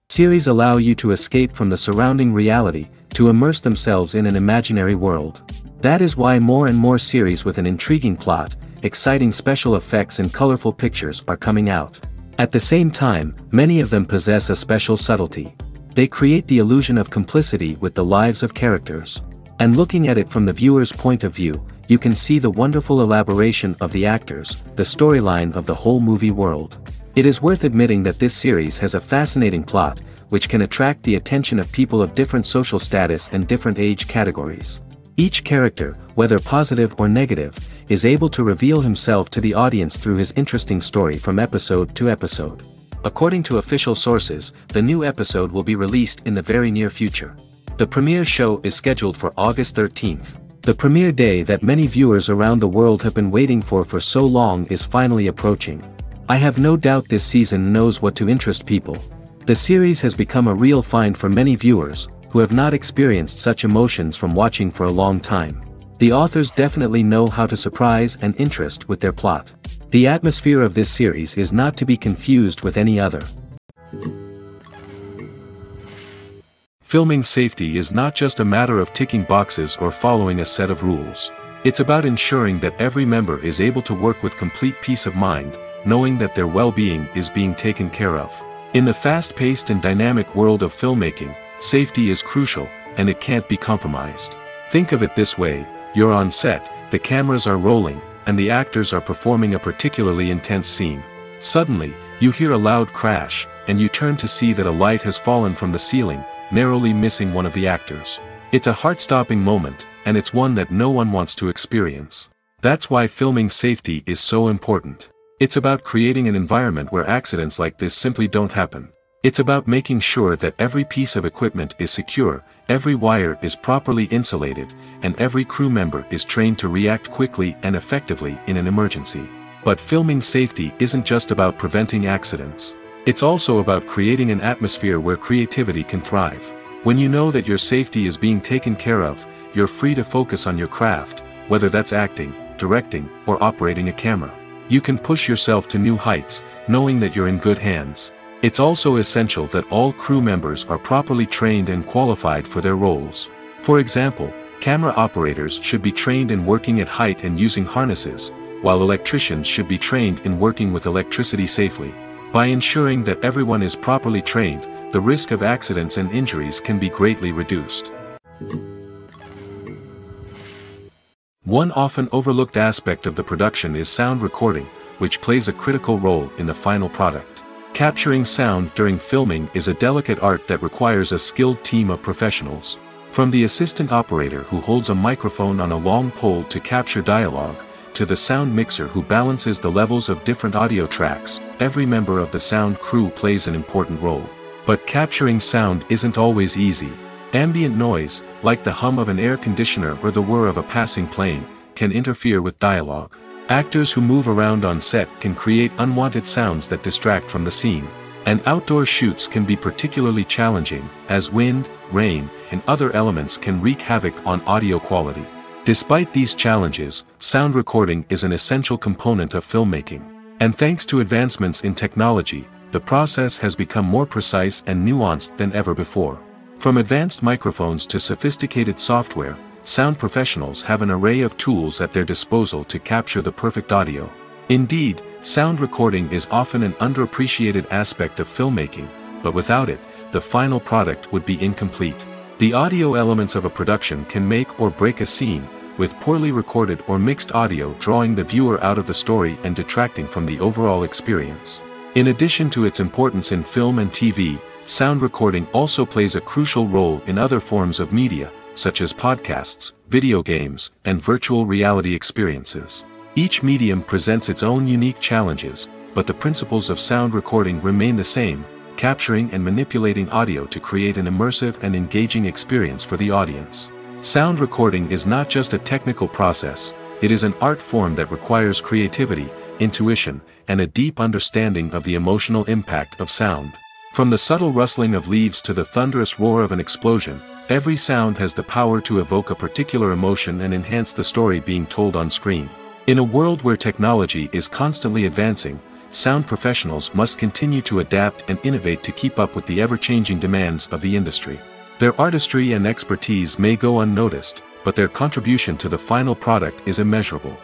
Series allow you to escape from the surrounding reality, to immerse themselves in an imaginary world. That is why more and more series with an intriguing plot, exciting special effects and colorful pictures are coming out. At the same time, many of them possess a special subtlety. They create the illusion of complicity with the lives of characters. And looking at it from the viewer's point of view, you can see the wonderful elaboration of the actors, the storyline of the whole movie world. It is worth admitting that this series has a fascinating plot, which can attract the attention of people of different social status and different age categories. Each character, whether positive or negative, is able to reveal himself to the audience through his interesting story from episode to episode. According to official sources, the new episode will be released in the very near future. The premiere show is scheduled for August 13th. The premiere day that many viewers around the world have been waiting for so long is finally approaching. I have no doubt this season knows what to interest people. The series has become a real find for many viewers, who have not experienced such emotions from watching for a long time. The authors definitely know how to surprise and interest with their plot. The atmosphere of this series is not to be confused with any other. Filming safety is not just a matter of ticking boxes or following a set of rules. It's about ensuring that every member is able to work with complete peace of mind, knowing that their well-being is being taken care of. In the fast-paced and dynamic world of filmmaking, safety is crucial, and it can't be compromised. Think of it this way: you're on set, the cameras are rolling, and the actors are performing a particularly intense scene. Suddenly, you hear a loud crash, and you turn to see that a light has fallen from the ceiling, narrowly missing one of the actors. It's a heart-stopping moment, and it's one that no one wants to experience. That's why filming safety is so important. It's about creating an environment where accidents like this simply don't happen. It's about making sure that every piece of equipment is secure, every wire is properly insulated, and every crew member is trained to react quickly and effectively in an emergency. But filming safety isn't just about preventing accidents. It's also about creating an atmosphere where creativity can thrive. When you know that your safety is being taken care of, you're free to focus on your craft, whether that's acting, directing, or operating a camera. You can push yourself to new heights, knowing that you're in good hands. It's also essential that all crew members are properly trained and qualified for their roles. For example, camera operators should be trained in working at height and using harnesses, while electricians should be trained in working with electricity safely. By ensuring that everyone is properly trained, the risk of accidents and injuries can be greatly reduced. One often overlooked aspect of the production is sound recording, which plays a critical role in the final product. Capturing sound during filming is a delicate art that requires a skilled team of professionals. From the assistant operator who holds a microphone on a long pole to capture dialogue, to the sound mixer who balances the levels of different audio tracks, every member of the sound crew plays an important role. But capturing sound isn't always easy. Ambient noise, like the hum of an air conditioner or the whir of a passing plane, can interfere with dialogue. Actors who move around on set can create unwanted sounds that distract from the scene. And outdoor shoots can be particularly challenging, as wind, rain, and other elements can wreak havoc on audio quality. Despite these challenges, sound recording is an essential component of filmmaking. And thanks to advancements in technology, the process has become more precise and nuanced than ever before. From advanced microphones to sophisticated software, sound professionals have an array of tools at their disposal to capture the perfect audio. Indeed, sound recording is often an underappreciated aspect of filmmaking, but without it, the final product would be incomplete. The audio elements of a production can make or break a scene, with poorly recorded or mixed audio drawing the viewer out of the story and detracting from the overall experience. In addition to its importance in film and TV, sound recording also plays a crucial role in other forms of media, such as podcasts, video games, and virtual reality experiences. Each medium presents its own unique challenges, but the principles of sound recording remain the same, capturing and manipulating audio to create an immersive and engaging experience for the audience. Sound recording is not just a technical process, it is an art form that requires creativity, intuition, and a deep understanding of the emotional impact of sound. From the subtle rustling of leaves to the thunderous roar of an explosion, every sound has the power to evoke a particular emotion and enhance the story being told on screen. In a world where technology is constantly advancing, sound professionals must continue to adapt and innovate to keep up with the ever-changing demands of the industry. Their artistry and expertise may go unnoticed, but their contribution to the final product is immeasurable.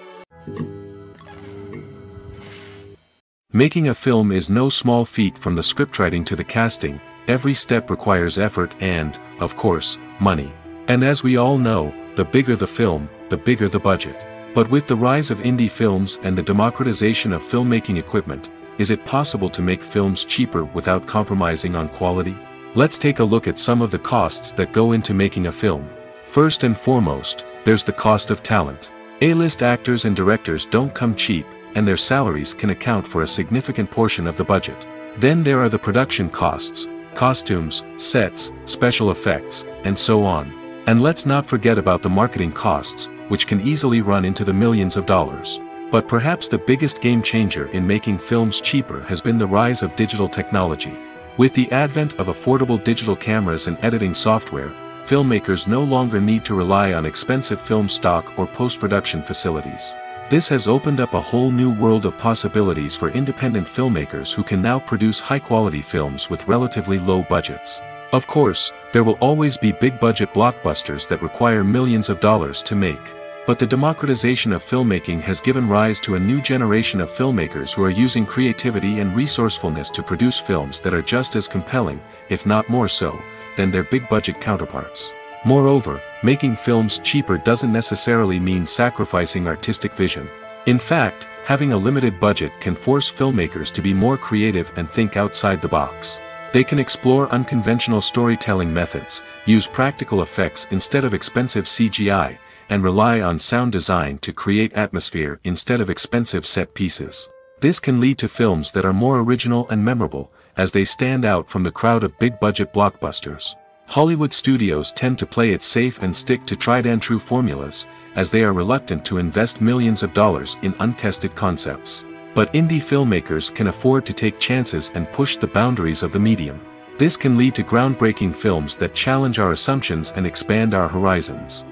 Making a film is no small feat. From the scriptwriting to the casting, every step requires effort and, of course, money. And as we all know, the bigger the film, the bigger the budget. But with the rise of indie films and the democratization of filmmaking equipment, is it possible to make films cheaper without compromising on quality? Let's take a look at some of the costs that go into making a film. First and foremost, there's the cost of talent. A-list actors and directors don't come cheap, and their salaries can account for a significant portion of the budget. Then there are the production costs, costumes, sets, special effects, and so on. And let's not forget about the marketing costs, which can easily run into the millions of dollars. But perhaps the biggest game changer in making films cheaper has been the rise of digital technology. With the advent of affordable digital cameras and editing software, filmmakers no longer need to rely on expensive film stock or post-production facilities. This has opened up a whole new world of possibilities for independent filmmakers who can now produce high-quality films with relatively low budgets. Of course, there will always be big-budget blockbusters that require millions of dollars to make. But the democratization of filmmaking has given rise to a new generation of filmmakers who are using creativity and resourcefulness to produce films that are just as compelling, if not more so, than their big-budget counterparts. Moreover, making films cheaper doesn't necessarily mean sacrificing artistic vision. In fact, having a limited budget can force filmmakers to be more creative and think outside the box. They can explore unconventional storytelling methods, use practical effects instead of expensive CGI, and rely on sound design to create atmosphere instead of expensive set pieces. This can lead to films that are more original and memorable, as they stand out from the crowd of big-budget blockbusters. Hollywood studios tend to play it safe and stick to tried-and-true formulas, as they are reluctant to invest millions of dollars in untested concepts. But indie filmmakers can afford to take chances and push the boundaries of the medium. This can lead to groundbreaking films that challenge our assumptions and expand our horizons.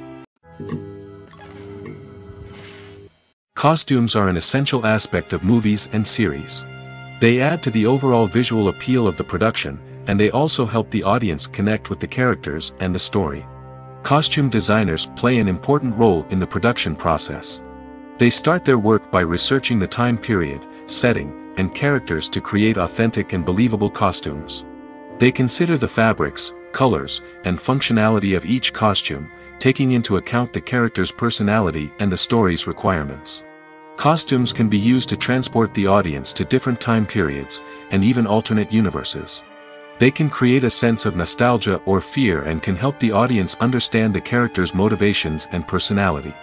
Costumes are an essential aspect of movies and series. They add to the overall visual appeal of the production, and they also help the audience connect with the characters and the story. Costume designers play an important role in the production process. They start their work by researching the time period, setting, and characters to create authentic and believable costumes. They consider the fabrics, colors, and functionality of each costume, taking into account the character's personality and the story's requirements. Costumes can be used to transport the audience to different time periods, and even alternate universes. They can create a sense of nostalgia or fear and can help the audience understand the character's motivations and personality.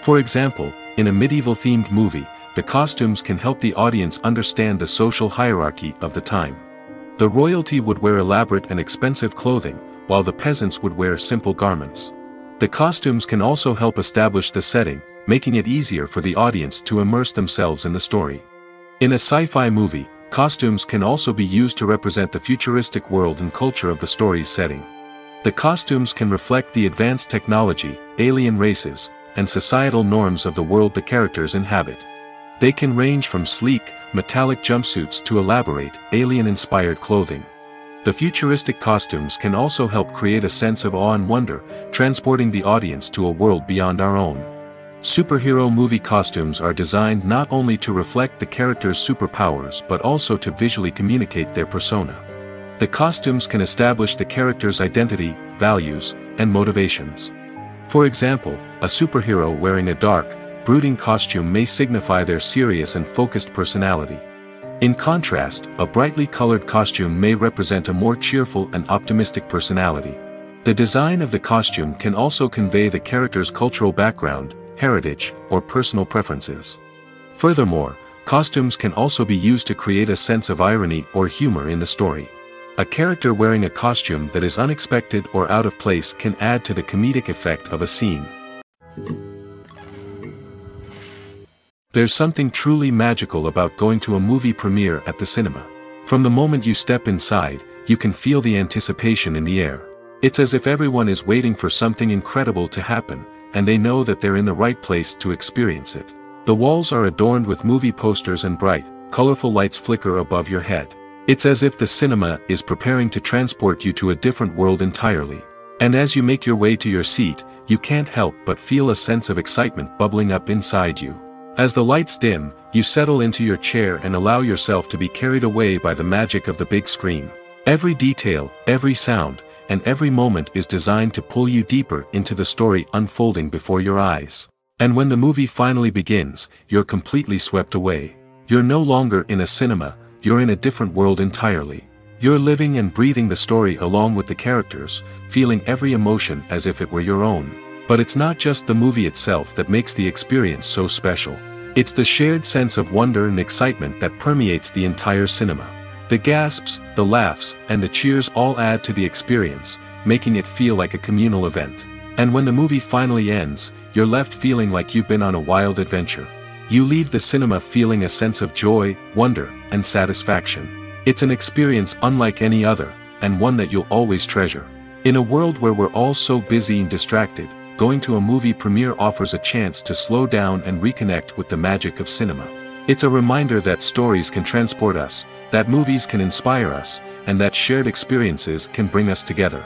For example, in a medieval-themed movie, the costumes can help the audience understand the social hierarchy of the time. The royalty would wear elaborate and expensive clothing, while the peasants would wear simple garments. The costumes can also help establish the setting, making it easier for the audience to immerse themselves in the story. In a sci-fi movie, costumes can also be used to represent the futuristic world and culture of the story's setting. The costumes can reflect the advanced technology, alien races, and societal norms of the world the characters inhabit. They can range from sleek, metallic jumpsuits to elaborate, alien-inspired clothing. The futuristic costumes can also help create a sense of awe and wonder, transporting the audience to a world beyond our own. Superhero movie costumes are designed not only to reflect the character's superpowers but also to visually communicate their persona. The costumes can establish the character's identity, values, and motivations. For example, a superhero wearing a dark, brooding costume may signify their serious and focused personality. In contrast, a brightly colored costume may represent a more cheerful and optimistic personality. The design of the costume can also convey the character's cultural background, heritage, or personal preferences. Furthermore, costumes can also be used to create a sense of irony or humor in the story. A character wearing a costume that is unexpected or out of place can add to the comedic effect of a scene. There's something truly magical about going to a movie premiere at the cinema. From the moment you step inside, you can feel the anticipation in the air. It's as if everyone is waiting for something incredible to happen, and they know that they're in the right place to experience it. The walls are adorned with movie posters and bright, colorful lights flicker above your head. It's as if the cinema is preparing to transport you to a different world entirely. And as you make your way to your seat, you can't help but feel a sense of excitement bubbling up inside you. As the lights dim, you settle into your chair and allow yourself to be carried away by the magic of the big screen. Every detail, every sound, and every moment is designed to pull you deeper into the story unfolding before your eyes. And when the movie finally begins, you're completely swept away. You're no longer in a cinema, you're in a different world entirely. You're living and breathing the story along with the characters, feeling every emotion as if it were your own. But it's not just the movie itself that makes the experience so special. It's the shared sense of wonder and excitement that permeates the entire cinema. The gasps, the laughs, and the cheers all add to the experience, making it feel like a communal event. And when the movie finally ends, you're left feeling like you've been on a wild adventure. You leave the cinema feeling a sense of joy, wonder, and satisfaction. It's an experience unlike any other, and one that you'll always treasure. In a world where we're all so busy and distracted, going to a movie premiere offers a chance to slow down and reconnect with the magic of cinema. It's a reminder that stories can transport us, that movies can inspire us, and that shared experiences can bring us together.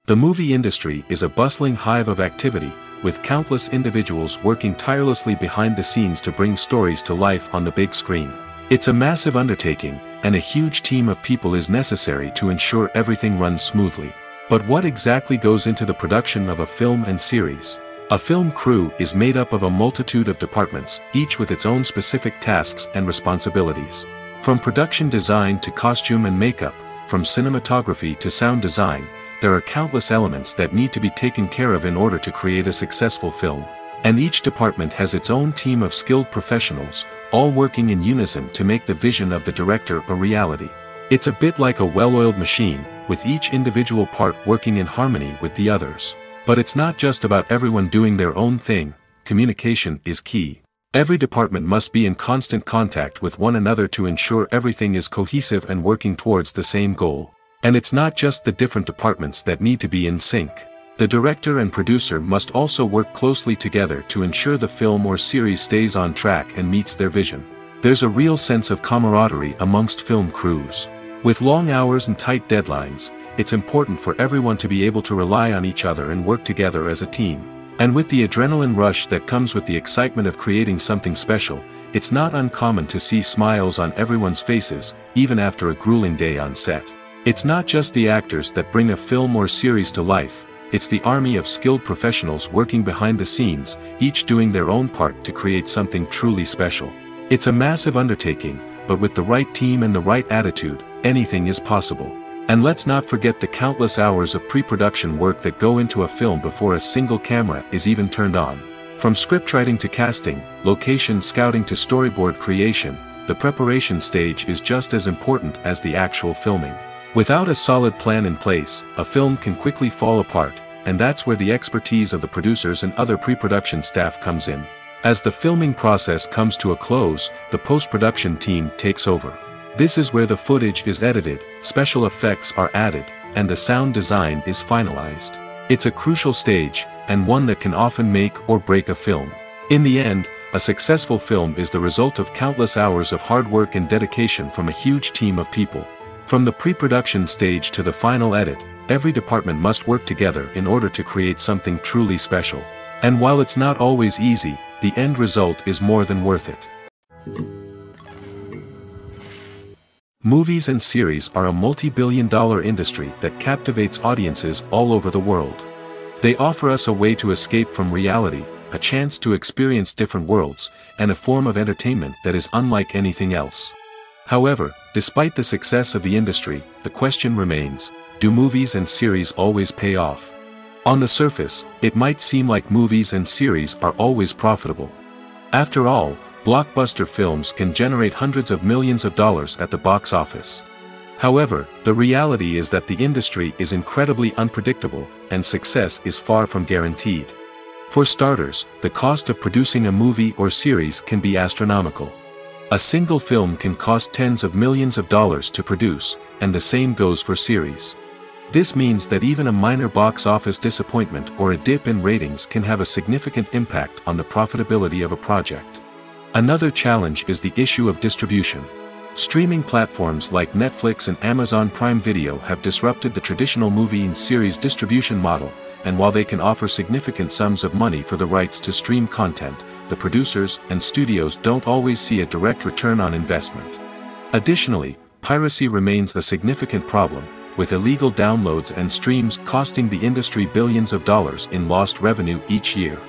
The movie industry is a bustling hive of activity, with countless individuals working tirelessly behind the scenes to bring stories to life on the big screen. It's a massive undertaking, and a huge team of people is necessary to ensure everything runs smoothly. But what exactly goes into the production of a film and series? A film crew is made up of a multitude of departments, each with its own specific tasks and responsibilities. From production design to costume and makeup, from cinematography to sound design, there are countless elements that need to be taken care of in order to create a successful film. And each department has its own team of skilled professionals, all working in unison to make the vision of the director a reality. It's a bit like a well-oiled machine, with each individual part working in harmony with the others. But it's not just about everyone doing their own thing, communication is key. Every department must be in constant contact with one another to ensure everything is cohesive and working towards the same goal. And it's not just the different departments that need to be in sync. The director and producer must also work closely together to ensure the film or series stays on track and meets their vision. There's a real sense of camaraderie amongst film crews. With long hours and tight deadlines, it's important for everyone to be able to rely on each other and work together as a team. And with the adrenaline rush that comes with the excitement of creating something special, it's not uncommon to see smiles on everyone's faces, even after a grueling day on set. It's not just the actors that bring a film or series to life, it's the army of skilled professionals working behind the scenes, each doing their own part to create something truly special. It's a massive undertaking, but with the right team and the right attitude, anything is possible. And let's not forget the countless hours of pre-production work that go into a film before a single camera is even turned on. From scriptwriting to casting, location scouting to storyboard creation, the preparation stage is just as important as the actual filming. Without a solid plan in place, a film can quickly fall apart, and that's where the expertise of the producers and other pre-production staff comes in. As the filming process comes to a close, the post-production team takes over. This is where the footage is edited, special effects are added, and the sound design is finalized. It's a crucial stage, and one that can often make or break a film. In the end, a successful film is the result of countless hours of hard work and dedication from a huge team of people. From the pre-production stage to the final edit, every department must work together in order to create something truly special. And while it's not always easy, the end result is more than worth it. Movies and series are a multi-billion-dollar industry that captivates audiences all over the world. They offer us a way to escape from reality, a chance to experience different worlds, and a form of entertainment that is unlike anything else. However, despite the success of the industry, the question remains, do movies and series always pay off? On the surface, it might seem like movies and series are always profitable. After all, blockbuster films can generate hundreds of millions of dollars at the box office. However, the reality is that the industry is incredibly unpredictable, and success is far from guaranteed. For starters, the cost of producing a movie or series can be astronomical. A single film can cost tens of millions of dollars to produce, and the same goes for series. This means that even a minor box office disappointment or a dip in ratings can have a significant impact on the profitability of a project. Another challenge is the issue of distribution. Streaming platforms like Netflix and Amazon Prime Video have disrupted the traditional movie and series distribution model, and while they can offer significant sums of money for the rights to stream content, the producers and studios don't always see a direct return on investment. Additionally, piracy remains a significant problem, with illegal downloads and streams costing the industry billions of dollars in lost revenue each year.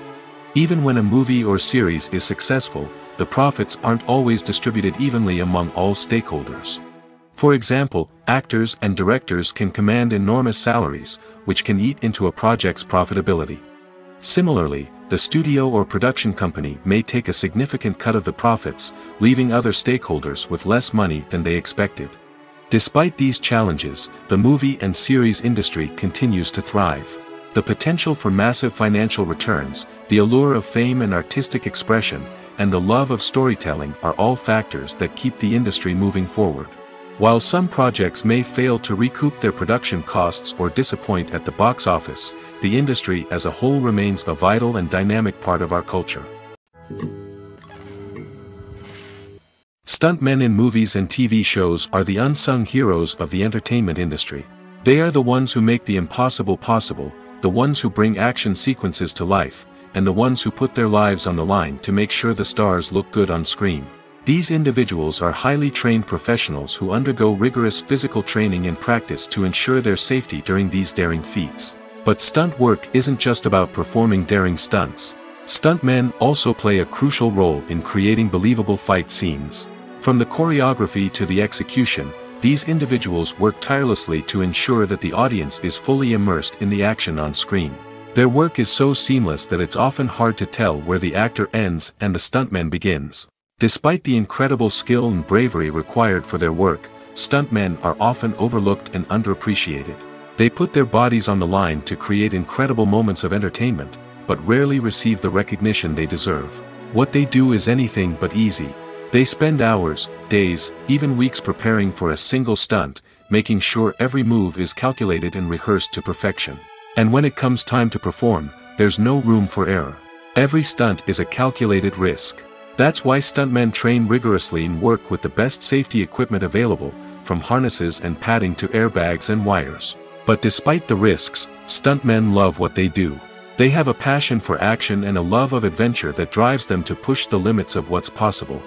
Even when a movie or series is successful, the profits aren't always distributed evenly among all stakeholders. For example, actors and directors can command enormous salaries, which can eat into a project's profitability. Similarly, the studio or production company may take a significant cut of the profits, leaving other stakeholders with less money than they expected. Despite these challenges, the movie and series industry continues to thrive. The potential for massive financial returns, the allure of fame and artistic expression, and the love of storytelling are all factors that keep the industry moving forward. While some projects may fail to recoup their production costs or disappoint at the box office, the industry as a whole remains a vital and dynamic part of our culture. Stuntmen in movies and TV shows are the unsung heroes of the entertainment industry. They are the ones who make the impossible possible, the ones who bring action sequences to life, and the ones who put their lives on the line to make sure the stars look good on screen. These individuals are highly trained professionals who undergo rigorous physical training and practice to ensure their safety during these daring feats. But stunt work isn't just about performing daring stunts. Stuntmen also play a crucial role in creating believable fight scenes. From the choreography to the execution, these individuals work tirelessly to ensure that the audience is fully immersed in the action on screen. Their work is so seamless that it's often hard to tell where the actor ends and the stuntman begins. Despite the incredible skill and bravery required for their work, stuntmen are often overlooked and underappreciated. They put their bodies on the line to create incredible moments of entertainment, but rarely receive the recognition they deserve. What they do is anything but easy. They spend hours, days, even weeks preparing for a single stunt, making sure every move is calculated and rehearsed to perfection. And when it comes time to perform, there's no room for error. Every stunt is a calculated risk. That's why stuntmen train rigorously and work with the best safety equipment available, from harnesses and padding to airbags and wires. But despite the risks, stuntmen love what they do. They have a passion for action and a love of adventure that drives them to push the limits of what's possible.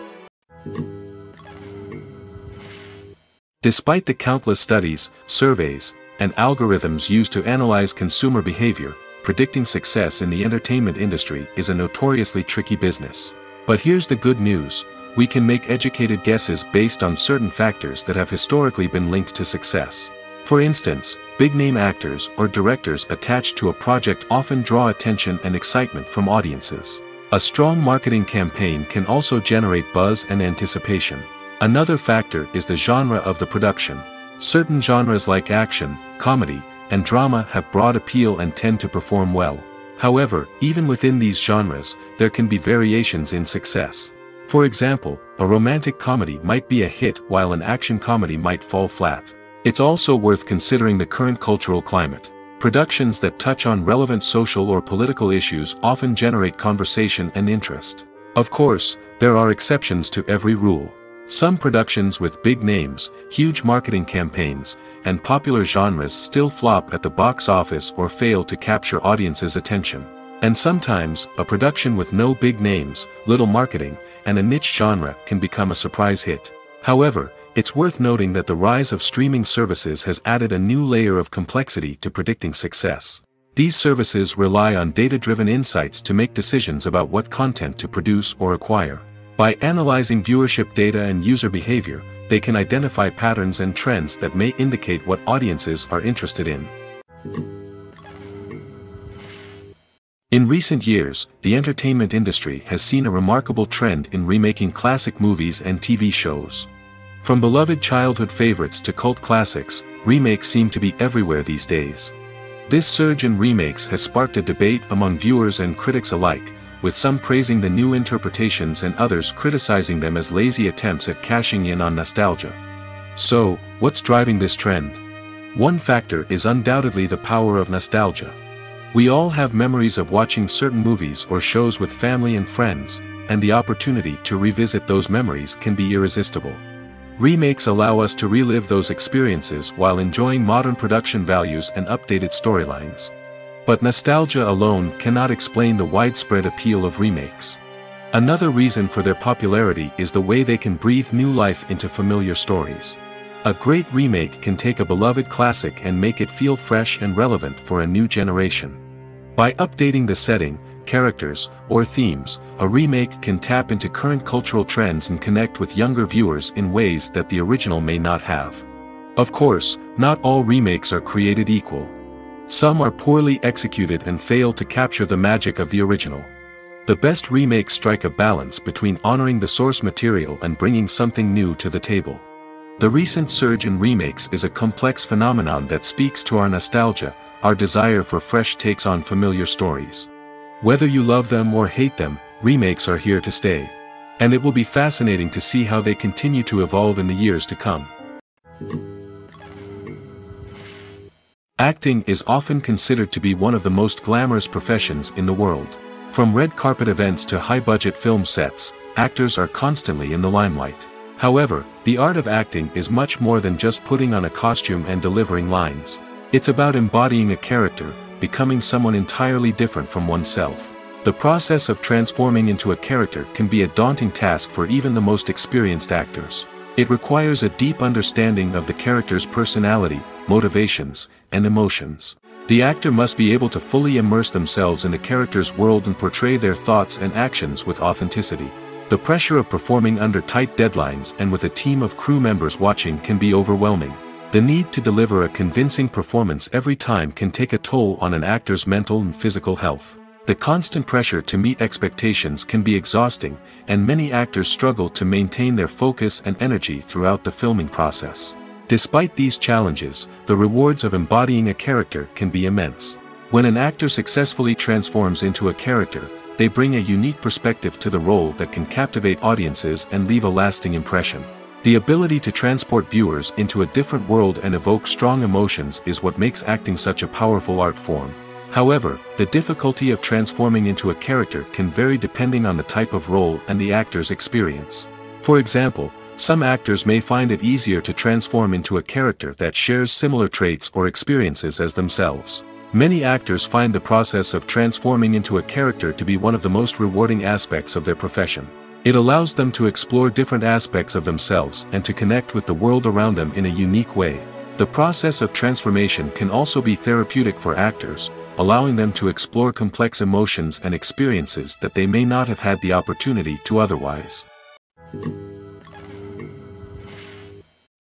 Despite the countless studies, surveys, and algorithms used to analyze consumer behavior, predicting success in the entertainment industry is a notoriously tricky business. But here's the good news: we can make educated guesses based on certain factors that have historically been linked to success. For instance, big-name actors or directors attached to a project often draw attention and excitement from audiences. A strong marketing campaign can also generate buzz and anticipation. Another factor is the genre of the production. Certain genres like action, comedy, and drama have broad appeal and tend to perform well. However, even within these genres, there can be variations in success. For example, a romantic comedy might be a hit while an action comedy might fall flat. It's also worth considering the current cultural climate. Productions that touch on relevant social or political issues often generate conversation and interest. Of course, there are exceptions to every rule. Some productions with big names, huge marketing campaigns, and popular genres still flop at the box office or fail to capture audiences' attention. And sometimes, a production with no big names, little marketing, and a niche genre can become a surprise hit. However, It's worth noting that the rise of streaming services has added a new layer of complexity to predicting success. These services rely on data-driven insights to make decisions about what content to produce or acquire. By analyzing viewership data and user behavior, they can identify patterns and trends that may indicate what audiences are interested in. In recent years, the entertainment industry has seen a remarkable trend in remaking classic movies and TV shows. From beloved childhood favorites to cult classics, remakes seem to be everywhere these days. This surge in remakes has sparked a debate among viewers and critics alike, with some praising the new interpretations and others criticizing them as lazy attempts at cashing in on nostalgia. So, what's driving this trend? One factor is undoubtedly the power of nostalgia. We all have memories of watching certain movies or shows with family and friends, and the opportunity to revisit those memories can be irresistible. Remakes allow us to relive those experiences while enjoying modern production values and updated storylines. But nostalgia alone cannot explain the widespread appeal of remakes. Another reason for their popularity is the way they can breathe new life into familiar stories. A great remake can take a beloved classic and make it feel fresh and relevant for a new generation. By updating the setting, characters, or themes, a remake can tap into current cultural trends and connect with younger viewers in ways that the original may not have. Of course, not all remakes are created equal. Some are poorly executed and fail to capture the magic of the original. The best remakes strike a balance between honoring the source material and bringing something new to the table. The recent surge in remakes is a complex phenomenon that speaks to our nostalgia, our desire for fresh takes on familiar stories. Whether you love them or hate them, remakes are here to stay. And it will be fascinating to see how they continue to evolve in the years to come. Acting is often considered to be one of the most glamorous professions in the world. From red carpet events to high-budget film sets, actors are constantly in the limelight. However, the art of acting is much more than just putting on a costume and delivering lines. It's about embodying a character, becoming someone entirely different from oneself. The process of transforming into a character can be a daunting task for even the most experienced actors. It requires a deep understanding of the character's personality, motivations, and emotions. The actor must be able to fully immerse themselves in the character's world and portray their thoughts and actions with authenticity. The pressure of performing under tight deadlines and with a team of crew members watching can be overwhelming. The need to deliver a convincing performance every time can take a toll on an actor's mental and physical health. The constant pressure to meet expectations can be exhausting, and many actors struggle to maintain their focus and energy throughout the filming process. Despite these challenges, the rewards of embodying a character can be immense. When an actor successfully transforms into a character, they bring a unique perspective to the role that can captivate audiences and leave a lasting impression. The ability to transport viewers into a different world and evoke strong emotions is what makes acting such a powerful art form. However, the difficulty of transforming into a character can vary depending on the type of role and the actor's experience. For example, some actors may find it easier to transform into a character that shares similar traits or experiences as themselves. Many actors find the process of transforming into a character to be one of the most rewarding aspects of their profession. It allows them to explore different aspects of themselves and to connect with the world around them in a unique way. The process of transformation can also be therapeutic for actors, allowing them to explore complex emotions and experiences that they may not have had the opportunity to otherwise.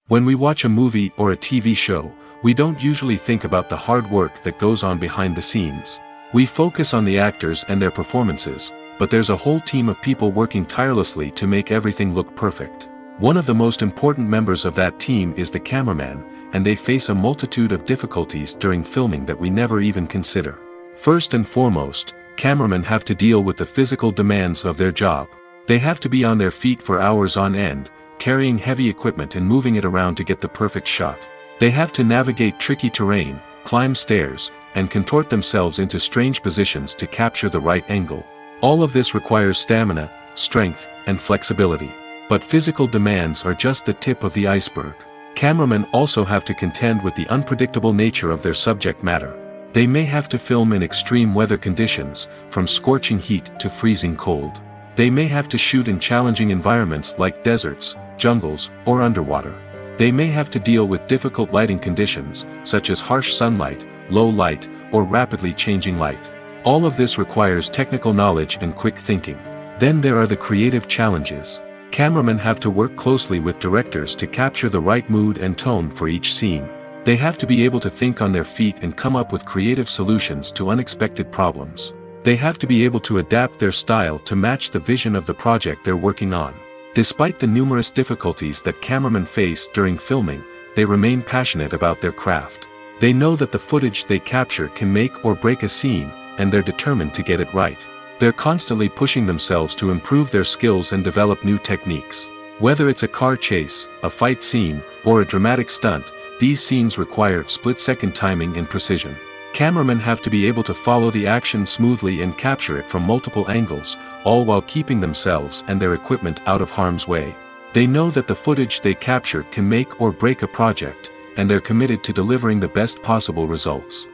When we watch a movie or a TV show, we don't usually think about the hard work that goes on behind the scenes. We focus on the actors and their performances, but there's a whole team of people working tirelessly to make everything look perfect. One of the most important members of that team is the cameraman, and they face a multitude of difficulties during filming that we never even consider. First and foremost, cameramen have to deal with the physical demands of their job. They have to be on their feet for hours on end, carrying heavy equipment and moving it around to get the perfect shot. They have to navigate tricky terrain, climb stairs, and contort themselves into strange positions to capture the right angle. All of this requires stamina, strength, and flexibility. But physical demands are just the tip of the iceberg. Cameramen also have to contend with the unpredictable nature of their subject matter. They may have to film in extreme weather conditions, from scorching heat to freezing cold. They may have to shoot in challenging environments like deserts, jungles, or underwater. They may have to deal with difficult lighting conditions, such as harsh sunlight, low light, or rapidly changing light. All of this requires technical knowledge and quick thinking. Then there are the creative challenges. Cameramen have to work closely with directors to capture the right mood and tone for each scene. They have to be able to think on their feet and come up with creative solutions to unexpected problems. They have to be able to adapt their style to match the vision of the project they're working on. Despite the numerous difficulties that cameramen face during filming, they remain passionate about their craft. They know that the footage they capture can make or break a scene, and they're determined to get it right. They're constantly pushing themselves to improve their skills and develop new techniques. Whether it's a car chase, a fight scene, or a dramatic stunt, these scenes require split-second timing and precision. Cameramen have to be able to follow the action smoothly and capture it from multiple angles, all while keeping themselves and their equipment out of harm's way. They know that the footage they capture can make or break a project, and they're committed to delivering the best possible results.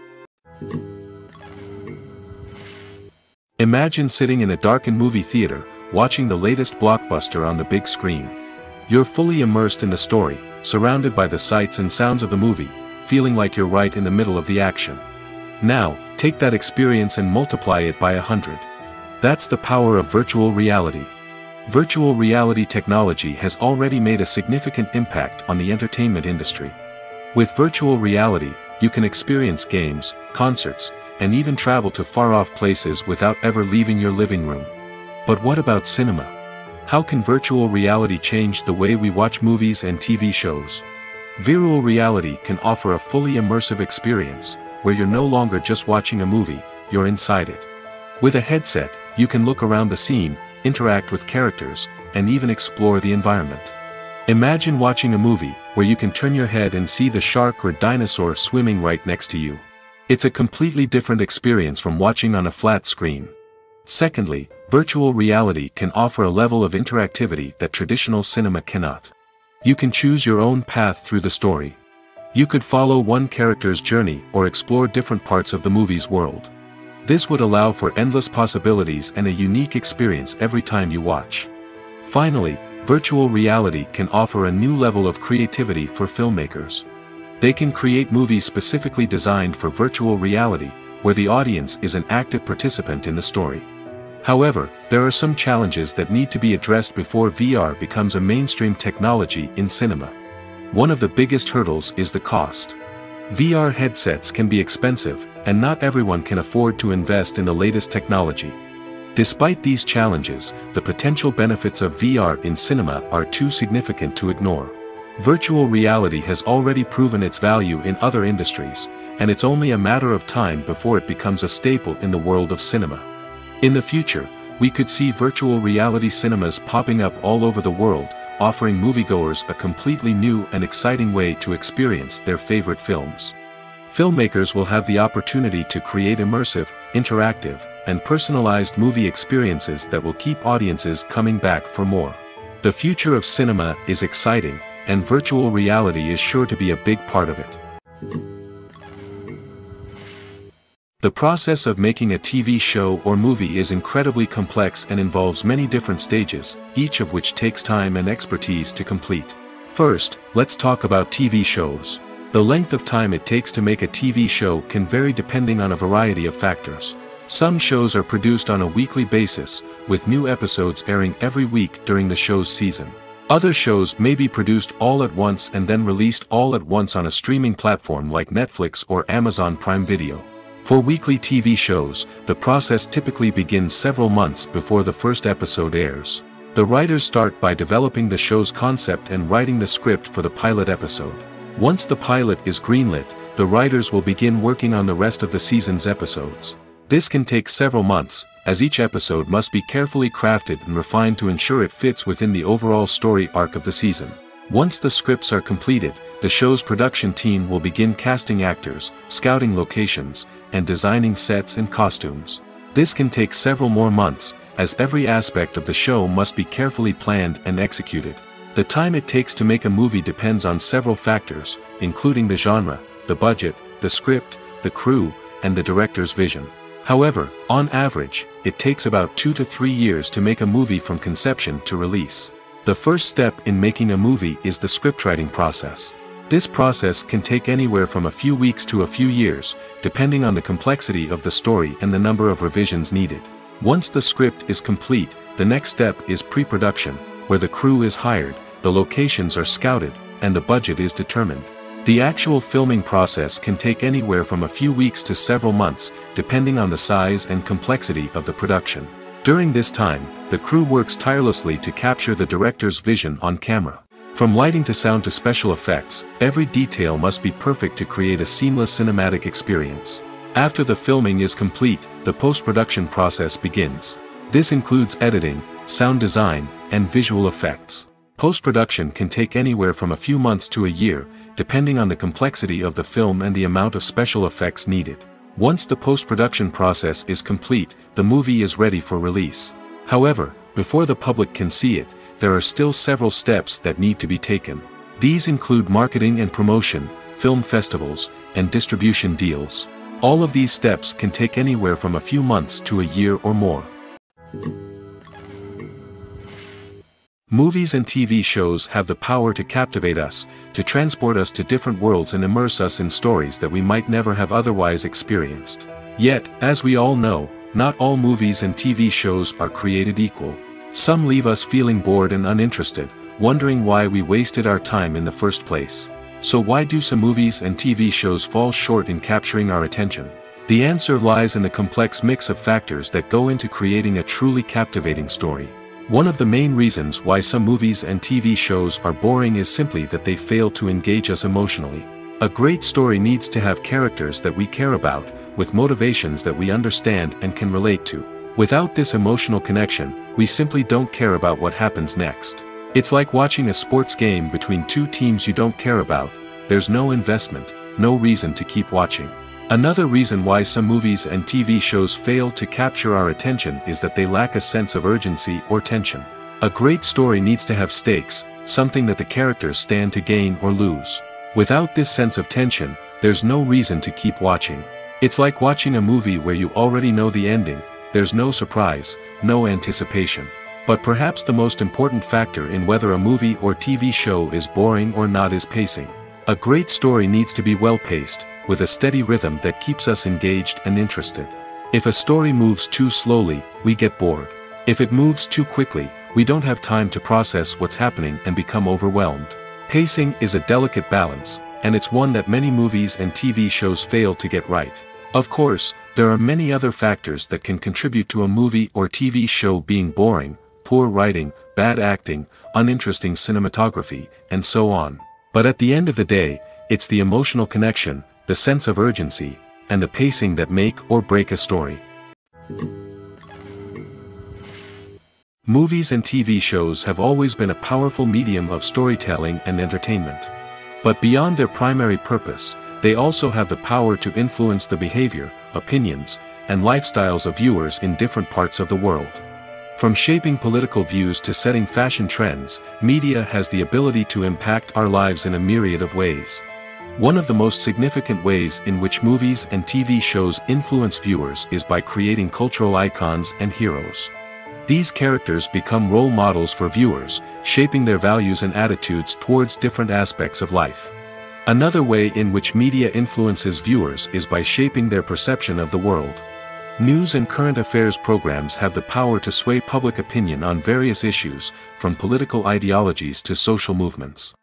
Imagine sitting in a darkened movie theater, watching the latest blockbuster on the big screen. You're fully immersed in the story, surrounded by the sights and sounds of the movie, feeling like you're right in the middle of the action. Now, take that experience and multiply it by 100. That's the power of virtual reality. Virtual reality technology has already made a significant impact on the entertainment industry. With virtual reality, you can experience games, concerts, and even travel to far-off places without ever leaving your living room. But what about cinema? How can virtual reality change the way we watch movies and TV shows? Virtual reality can offer a fully immersive experience, where you're no longer just watching a movie, you're inside it. With a headset, you can look around the scene, interact with characters, and even explore the environment. Imagine watching a movie, where you can turn your head and see the shark or dinosaur swimming right next to you. It's a completely different experience from watching on a flat screen. Secondly, virtual reality can offer a level of interactivity that traditional cinema cannot. You can choose your own path through the story. You could follow one character's journey or explore different parts of the movie's world. This would allow for endless possibilities and a unique experience every time you watch. Finally, virtual reality can offer a new level of creativity for filmmakers. They can create movies specifically designed for virtual reality, where the audience is an active participant in the story. However, there are some challenges that need to be addressed before VR becomes a mainstream technology in cinema. One of the biggest hurdles is the cost. VR headsets can be expensive, and not everyone can afford to invest in the latest technology. Despite these challenges, the potential benefits of VR in cinema are too significant to ignore. Virtual reality has already proven its value in other industries, and it's only a matter of time before it becomes a staple in the world of cinema. In the future, we could see virtual reality cinemas popping up all over the world, offering moviegoers a completely new and exciting way to experience their favorite films. Filmmakers will have the opportunity to create immersive, interactive, and personalized movie experiences that will keep audiences coming back for more. The future of cinema is exciting, and virtual reality is sure to be a big part of it. The process of making a TV show or movie is incredibly complex and involves many different stages, each of which takes time and expertise to complete. First, let's talk about TV shows. The length of time it takes to make a TV show can vary depending on a variety of factors. Some shows are produced on a weekly basis, with new episodes airing every week during the show's season. Other shows may be produced all at once and then released all at once on a streaming platform like Netflix or Amazon Prime Video. For weekly TV shows, the process typically begins several months before the first episode airs. The writers start by developing the show's concept and writing the script for the pilot episode. Once the pilot is greenlit, the writers will begin working on the rest of the season's episodes. This can take several months, as each episode must be carefully crafted and refined to ensure it fits within the overall story arc of the season. Once the scripts are completed, the show's production team will begin casting actors, scouting locations, and designing sets and costumes. This can take several more months, as every aspect of the show must be carefully planned and executed. The time it takes to make a movie depends on several factors, including the genre, the budget, the script, the crew, and the director's vision. However, on average, it takes about 2 to 3 years to make a movie from conception to release. The first step in making a movie is the scriptwriting process. This process can take anywhere from a few weeks to a few years, depending on the complexity of the story and the number of revisions needed. Once the script is complete, the next step is pre-production, where the crew is hired, the locations are scouted, and the budget is determined. The actual filming process can take anywhere from a few weeks to several months, depending on the size and complexity of the production. During this time, the crew works tirelessly to capture the director's vision on camera. From lighting to sound to special effects, every detail must be perfect to create a seamless cinematic experience. After the filming is complete, the post-production process begins. This includes editing, sound design, and visual effects. Post-production can take anywhere from a few months to a year, depending on the complexity of the film and the amount of special effects needed. Once the post-production process is complete, the movie is ready for release. However, before the public can see it, there are still several steps that need to be taken. These include marketing and promotion, film festivals, and distribution deals. All of these steps can take anywhere from a few months to a year or more. Movies and TV shows have the power to captivate us, to transport us to different worlds and immerse us in stories that we might never have otherwise experienced. Yet, as we all know, not all movies and TV shows are created equal. Some leave us feeling bored and uninterested, wondering why we wasted our time in the first place. So why do some movies and TV shows fall short in capturing our attention? The answer lies in the complex mix of factors that go into creating a truly captivating story. One of the main reasons why some movies and TV shows are boring is simply that they fail to engage us emotionally. A great story needs to have characters that we care about, with motivations that we understand and can relate to. Without this emotional connection, we simply don't care about what happens next. It's like watching a sports game between two teams you don't care about. There's no investment, no reason to keep watching. Another reason why some movies and TV shows fail to capture our attention is that they lack a sense of urgency or tension. A great story needs to have stakes, something that the characters stand to gain or lose. Without this sense of tension, there's no reason to keep watching. It's like watching a movie where you already know the ending. There's no surprise, no anticipation. But perhaps the most important factor in whether a movie or TV show is boring or not is pacing. A great story needs to be well-paced, with a steady rhythm that keeps us engaged and interested. If a story moves too slowly, we get bored. If it moves too quickly, we don't have time to process what's happening and become overwhelmed. Pacing is a delicate balance, and it's one that many movies and TV shows fail to get right. Of course, there are many other factors that can contribute to a movie or TV show being boring: poor writing, bad acting, uninteresting cinematography, and so on. But at the end of the day, it's the emotional connection, the sense of urgency, and the pacing that make or break a story. Movies and TV shows have always been a powerful medium of storytelling and entertainment. But beyond their primary purpose, they also have the power to influence the behavior, opinions, and lifestyles of viewers in different parts of the world. From shaping political views to setting fashion trends, media has the ability to impact our lives in a myriad of ways. One of the most significant ways in which movies and TV shows influence viewers is by creating cultural icons and heroes. These characters become role models for viewers, shaping their values and attitudes towards different aspects of life. Another way in which media influences viewers is by shaping their perception of the world. News and current affairs programs have the power to sway public opinion on various issues, from political ideologies to social movements.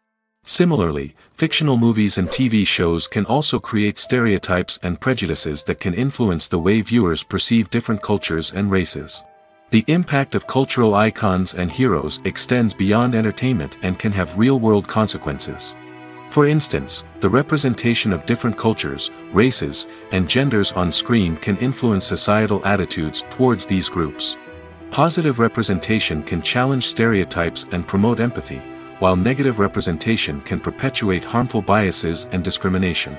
Similarly, fictional movies and TV shows can also create stereotypes and prejudices that can influence the way viewers perceive different cultures and races. The impact of cultural icons and heroes extends beyond entertainment and can have real-world consequences. For instance, the representation of different cultures, races, and genders on screen can influence societal attitudes towards these groups. Positive representation can challenge stereotypes and promote empathy, while negative representation can perpetuate harmful biases and discrimination.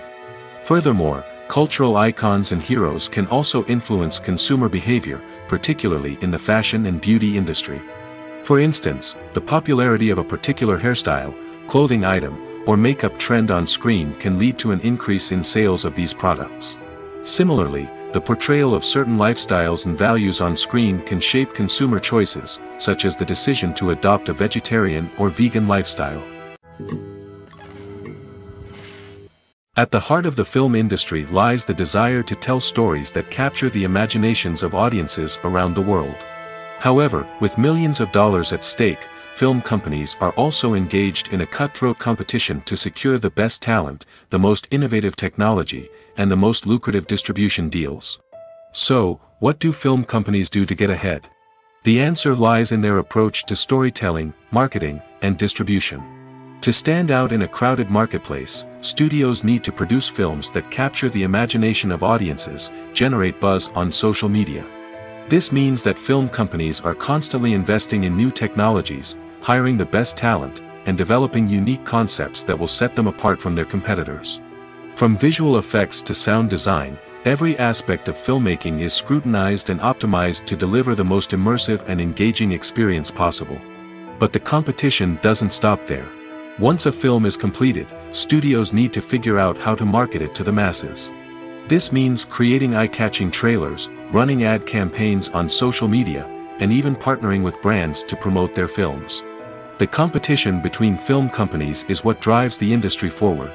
Furthermore, cultural icons and heroes can also influence consumer behavior, particularly in the fashion and beauty industry. For instance, the popularity of a particular hairstyle, clothing item, or makeup trend on screen can lead to an increase in sales of these products. Similarly, the portrayal of certain lifestyles and values on screen can shape consumer choices, such as the decision to adopt a vegetarian or vegan lifestyle. At the heart of the film industry lies the desire to tell stories that capture the imaginations of audiences around the world. However, with millions of dollars at stake, film companies are also engaged in a cutthroat competition to secure the best talent, the most innovative technology, and the most lucrative distribution deals. So, what do film companies do to get ahead? The answer lies in their approach to storytelling, marketing, and distribution. To stand out in a crowded marketplace, studios need to produce films that capture the imagination of audiences, generate buzz on social media. This means that film companies are constantly investing in new technologies, hiring the best talent, and developing unique concepts that will set them apart from their competitors. From visual effects to sound design, every aspect of filmmaking is scrutinized and optimized to deliver the most immersive and engaging experience possible. But the competition doesn't stop there. Once a film is completed, studios need to figure out how to market it to the masses. This means creating eye-catching trailers, running ad campaigns on social media, and even partnering with brands to promote their films. The competition between film companies is what drives the industry forward.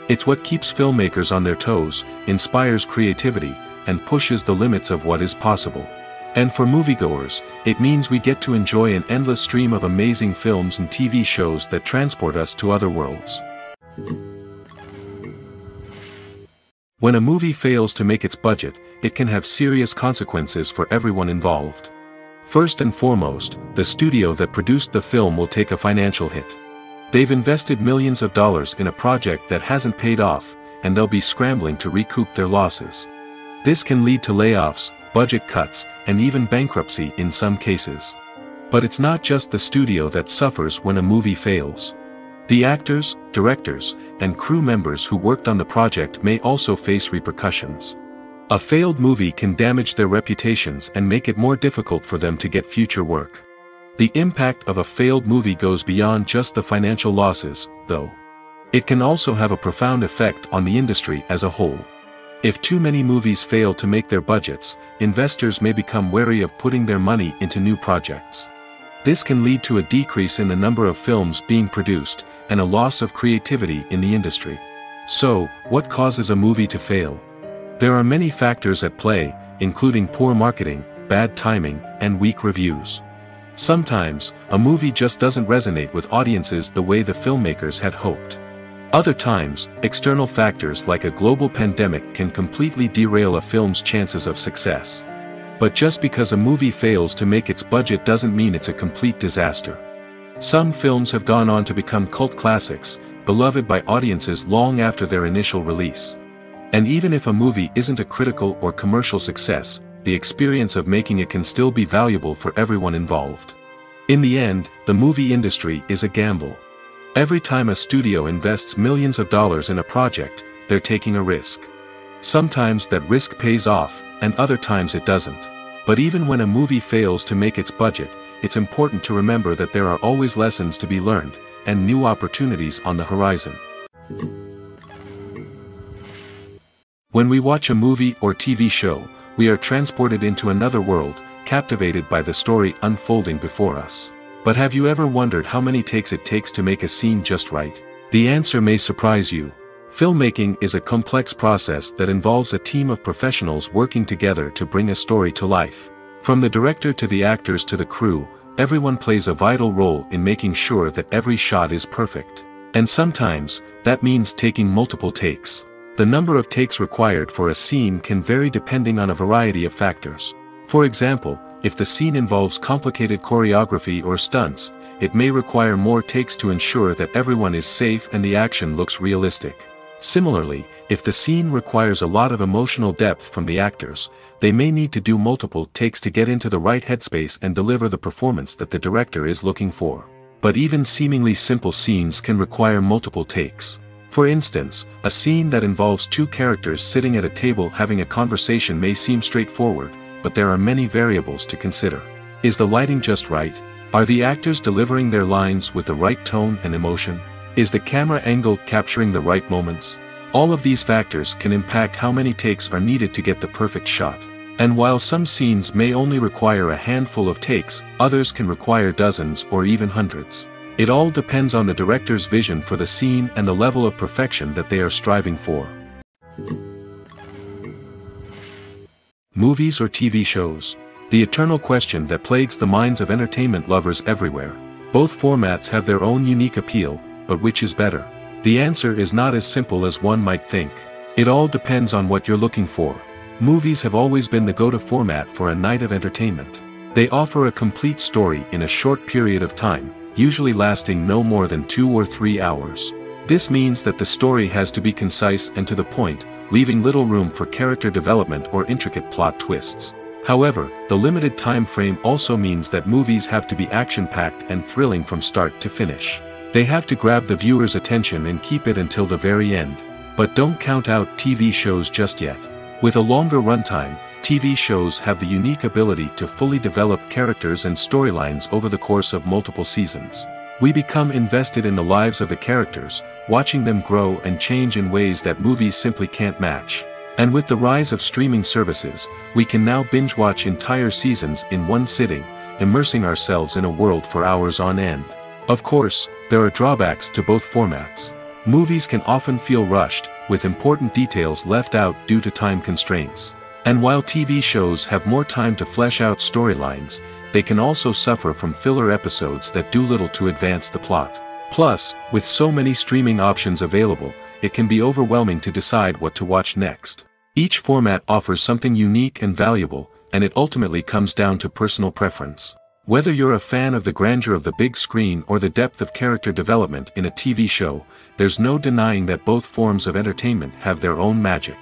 It's what keeps filmmakers on their toes, inspires creativity, and pushes the limits of what is possible. And for moviegoers, it means we get to enjoy an endless stream of amazing films and TV shows that transport us to other worlds. When a movie fails to make its budget, it can have serious consequences for everyone involved. First and foremost, the studio that produced the film will take a financial hit. They've invested millions of dollars in a project that hasn't paid off, and they'll be scrambling to recoup their losses. This can lead to layoffs, budget cuts, and even bankruptcy in some cases. But it's not just the studio that suffers when a movie fails. The actors, directors, and crew members who worked on the project may also face repercussions. A failed movie can damage their reputations and make it more difficult for them to get future work. The impact of a failed movie goes beyond just the financial losses, though. It can also have a profound effect on the industry as a whole. If too many movies fail to make their budgets, investors may become wary of putting their money into new projects. This can lead to a decrease in the number of films being produced, and a loss of creativity in the industry. So, what causes a movie to fail? There are many factors at play, including poor marketing, bad timing, and weak reviews. Sometimes, a movie just doesn't resonate with audiences the way the filmmakers had hoped. Other times, external factors like a global pandemic can completely derail a film's chances of success. But just because a movie fails to make its budget doesn't mean it's a complete disaster. Some films have gone on to become cult classics, beloved by audiences long after their initial release. And even if a movie isn't a critical or commercial success, the experience of making it can still be valuable for everyone involved. In the end, the movie industry is a gamble. Every time a studio invests millions of dollars in a project, they're taking a risk. Sometimes that risk pays off, and other times it doesn't. But even when a movie fails to make its budget, it's important to remember that there are always lessons to be learned, and new opportunities on the horizon. When we watch a movie or TV show, we are transported into another world, captivated by the story unfolding before us. But have you ever wondered how many takes it takes to make a scene just right? The answer may surprise you. Filmmaking is a complex process that involves a team of professionals working together to bring a story to life. From the director to the actors to the crew, everyone plays a vital role in making sure that every shot is perfect. And sometimes, that means taking multiple takes. The number of takes required for a scene can vary depending on a variety of factors. For example, if the scene involves complicated choreography or stunts, it may require more takes to ensure that everyone is safe and the action looks realistic. Similarly, if the scene requires a lot of emotional depth from the actors, they may need to do multiple takes to get into the right headspace and deliver the performance that the director is looking for. But even seemingly simple scenes can require multiple takes. For instance, a scene that involves two characters sitting at a table having a conversation may seem straightforward, but there are many variables to consider. Is the lighting just right? Are the actors delivering their lines with the right tone and emotion? Is the camera angle capturing the right moments? All of these factors can impact how many takes are needed to get the perfect shot. And while some scenes may only require a handful of takes, others can require dozens or even hundreds. It all depends on the director's vision for the scene and the level of perfection that they are striving for. Movies or TV shows? The eternal question that plagues the minds of entertainment lovers everywhere. Both formats have their own unique appeal, but which is better? The answer is not as simple as one might think. It all depends on what you're looking for. Movies have always been the go-to format for a night of entertainment. They offer a complete story in a short period of time, usually lasting no more than 2 or 3 hours. This means that the story has to be concise and to the point, leaving little room for character development or intricate plot twists. However, the limited time frame also means that movies have to be action-packed and thrilling from start to finish. They have to grab the viewer's attention and keep it until the very end. But don't count out TV shows just yet. With a longer runtime, TV shows have the unique ability to fully develop characters and storylines over the course of multiple seasons. We become invested in the lives of the characters, watching them grow and change in ways that movies simply can't match. And with the rise of streaming services, we can now binge-watch entire seasons in one sitting, immersing ourselves in a world for hours on end. Of course, there are drawbacks to both formats. Movies can often feel rushed, with important details left out due to time constraints. And while TV shows have more time to flesh out storylines, they can also suffer from filler episodes that do little to advance the plot. Plus, with so many streaming options available, it can be overwhelming to decide what to watch next. Each format offers something unique and valuable, and it ultimately comes down to personal preference. Whether you're a fan of the grandeur of the big screen or the depth of character development in a TV show, there's no denying that both forms of entertainment have their own magic.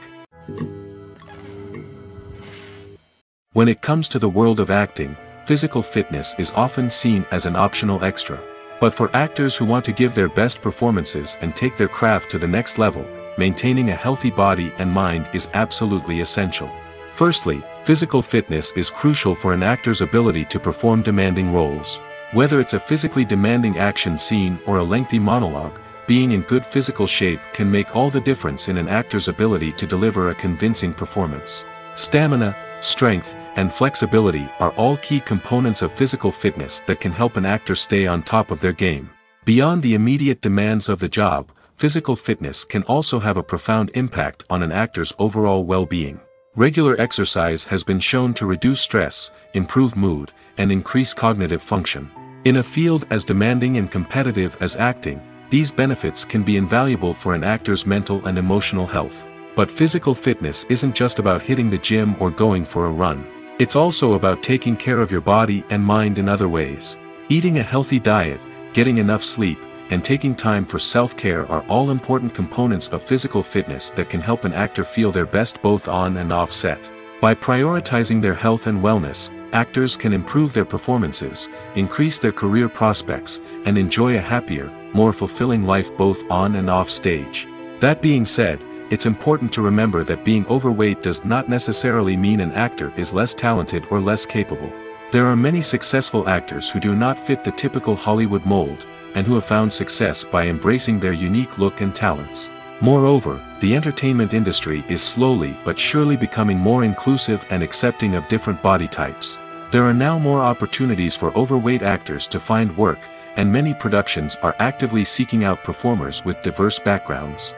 When it comes to the world of acting, physical fitness is often seen as an optional extra. But for actors who want to give their best performances and take their craft to the next level, maintaining a healthy body and mind is absolutely essential. Firstly, physical fitness is crucial for an actor's ability to perform demanding roles. Whether it's a physically demanding action scene or a lengthy monologue, being in good physical shape can make all the difference in an actor's ability to deliver a convincing performance. Stamina, strength, and flexibility are all key components of physical fitness that can help an actor stay on top of their game. Beyond the immediate demands of the job, physical fitness can also have a profound impact on an actor's overall well-being. Regular exercise has been shown to reduce stress, improve mood, and increase cognitive function. In a field as demanding and competitive as acting, these benefits can be invaluable for an actor's mental and emotional health. But physical fitness isn't just about hitting the gym or going for a run. It's also about taking care of your body and mind in other ways. Eating a healthy diet, getting enough sleep, and taking time for self-care are all important components of physical fitness that can help an actor feel their best both on and off set. By prioritizing their health and wellness, actors can improve their performances, increase their career prospects, and enjoy a happier, more fulfilling life both on and off stage. That being said, it's important to remember that being overweight does not necessarily mean an actor is less talented or less capable. There are many successful actors who do not fit the typical Hollywood mold, and who have found success by embracing their unique look and talents. Moreover, the entertainment industry is slowly but surely becoming more inclusive and accepting of different body types. There are now more opportunities for overweight actors to find work, and many productions are actively seeking out performers with diverse backgrounds.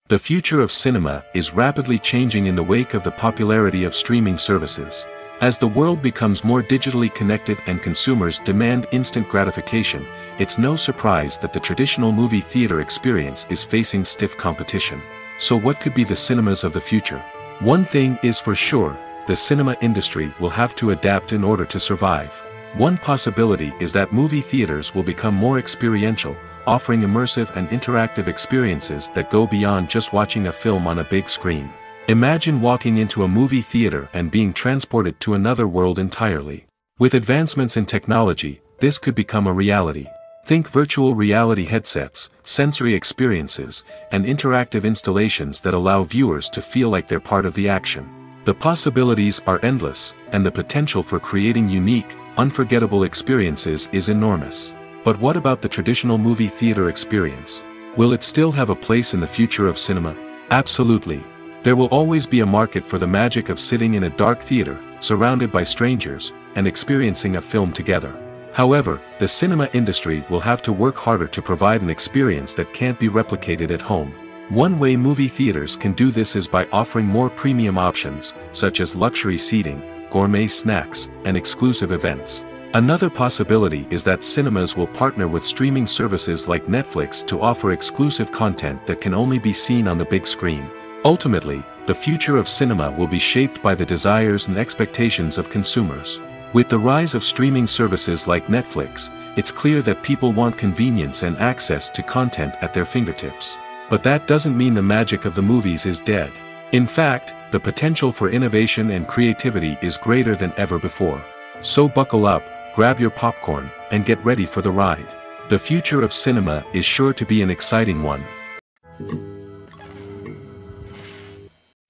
The future of cinema is rapidly changing in the wake of the popularity of streaming services. As the world becomes more digitally connected and consumers demand instant gratification, it's no surprise that the traditional movie theater experience is facing stiff competition. So what could be the cinemas of the future? One thing is for sure, the cinema industry will have to adapt in order to survive. One possibility is that movie theaters will become more experiential, offering immersive and interactive experiences that go beyond just watching a film on a big screen. Imagine walking into a movie theater and being transported to another world entirely. With advancements in technology, this could become a reality. Think virtual reality headsets, sensory experiences, and interactive installations that allow viewers to feel like they're part of the action. The possibilities are endless, and the potential for creating unique, unforgettable experiences is enormous. But what about the traditional movie theater experience? Will it still have a place in the future of cinema? Absolutely. There will always be a market for the magic of sitting in a dark theater, surrounded by strangers, and experiencing a film together. However, the cinema industry will have to work harder to provide an experience that can't be replicated at home. One way movie theaters can do this is by offering more premium options, such as luxury seating, gourmet snacks, and exclusive events. Another possibility is that cinemas will partner with streaming services like Netflix to offer exclusive content that can only be seen on the big screen. Ultimately, the future of cinema will be shaped by the desires and expectations of consumers. With the rise of streaming services like Netflix, it's clear that people want convenience and access to content at their fingertips. But that doesn't mean the magic of the movies is dead. In fact, the potential for innovation and creativity is greater than ever before. So buckle up, grab your popcorn, and get ready for the ride. The future of cinema is sure to be an exciting one.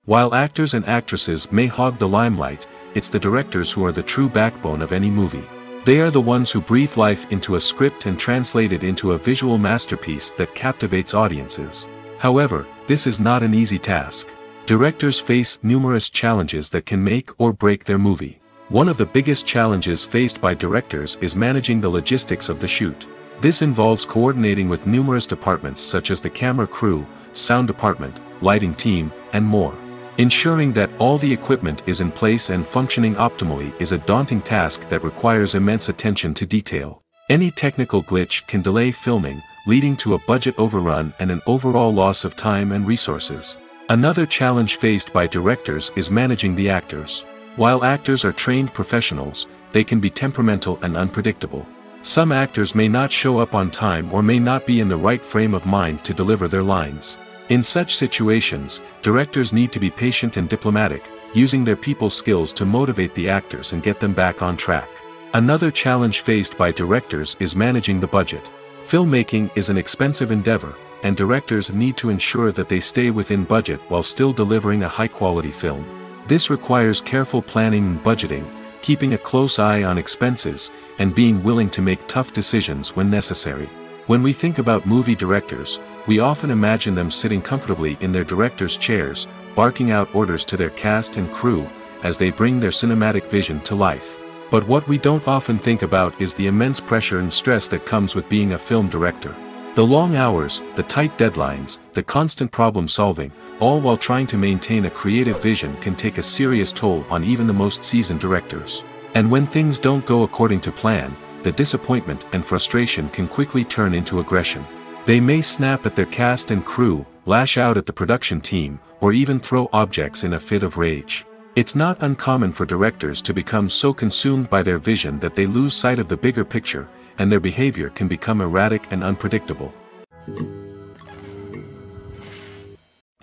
While actors and actresses may hog the limelight, it's the directors who are the true backbone of any movie. They are the ones who breathe life into a script and translate it into a visual masterpiece that captivates audiences. However, this is not an easy task. Directors face numerous challenges that can make or break their movie. One of the biggest challenges faced by directors is managing the logistics of the shoot. This involves coordinating with numerous departments such as the camera crew, sound department, lighting team, and more. Ensuring that all the equipment is in place and functioning optimally is a daunting task that requires immense attention to detail. Any technical glitch can delay filming, leading to a budget overrun and an overall loss of time and resources. Another challenge faced by directors is managing the actors. While actors are trained professionals, they can be temperamental and unpredictable. Some actors may not show up on time or may not be in the right frame of mind to deliver their lines. In such situations, directors need to be patient and diplomatic, using their people skills to motivate the actors and get them back on track. Another challenge faced by directors is managing the budget. Filmmaking is an expensive endeavor, and directors need to ensure that they stay within budget while still delivering a high-quality film. This requires careful planning and budgeting, keeping a close eye on expenses, and being willing to make tough decisions when necessary. When we think about movie directors, we often imagine them sitting comfortably in their director's chairs, barking out orders to their cast and crew, as they bring their cinematic vision to life. But what we don't often think about is the immense pressure and stress that comes with being a film director. The long hours, the tight deadlines, the constant problem solving, all while trying to maintain a creative vision can take a serious toll on even the most seasoned directors. And when things don't go according to plan, the disappointment and frustration can quickly turn into aggression. They may snap at their cast and crew, lash out at the production team, or even throw objects in a fit of rage. It's not uncommon for directors to become so consumed by their vision that they lose sight of the bigger picture, and their behavior can become erratic and unpredictable.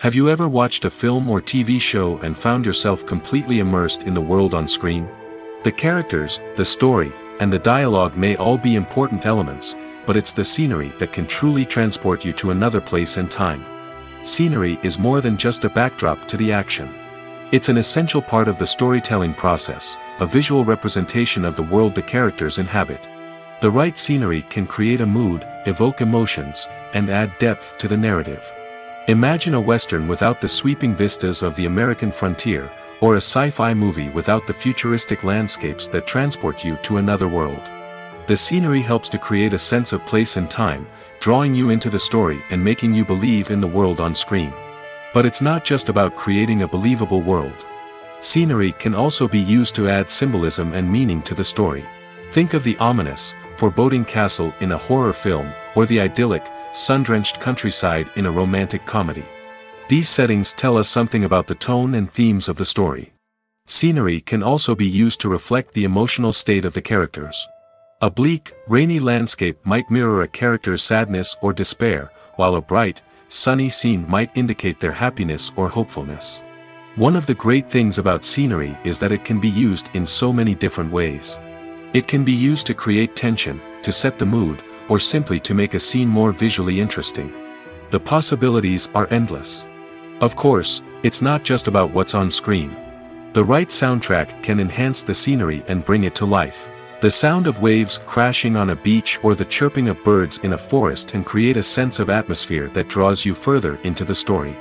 Have you ever watched a film or TV show and found yourself completely immersed in the world on screen? The characters, the story, and the dialogue may all be important elements, but it's the scenery that can truly transport you to another place and time. Scenery is more than just a backdrop to the action. It's an essential part of the storytelling process, a visual representation of the world the characters inhabit. The right scenery can create a mood, evoke emotions, and add depth to the narrative. Imagine a Western without the sweeping vistas of the American frontier, or a sci-fi movie without the futuristic landscapes that transport you to another world. The scenery helps to create a sense of place and time, drawing you into the story and making you believe in the world on screen. But it's not just about creating a believable world. Scenery can also be used to add symbolism and meaning to the story. Think of the ominous, foreboding castle in a horror film, or the idyllic, sun-drenched countryside in a romantic comedy. These settings tell us something about the tone and themes of the story. Scenery can also be used to reflect the emotional state of the characters. A bleak, rainy landscape might mirror a character's sadness or despair, while a bright, sunny scene might indicate their happiness or hopefulness. One of the great things about scenery is that it can be used in so many different ways. It can be used to create tension, to set the mood, or simply to make a scene more visually interesting. The possibilities are endless. Of course, it's not just about what's on screen. The right soundtrack can enhance the scenery and bring it to life. The sound of waves crashing on a beach or the chirping of birds in a forest can create a sense of atmosphere that draws you further into the story.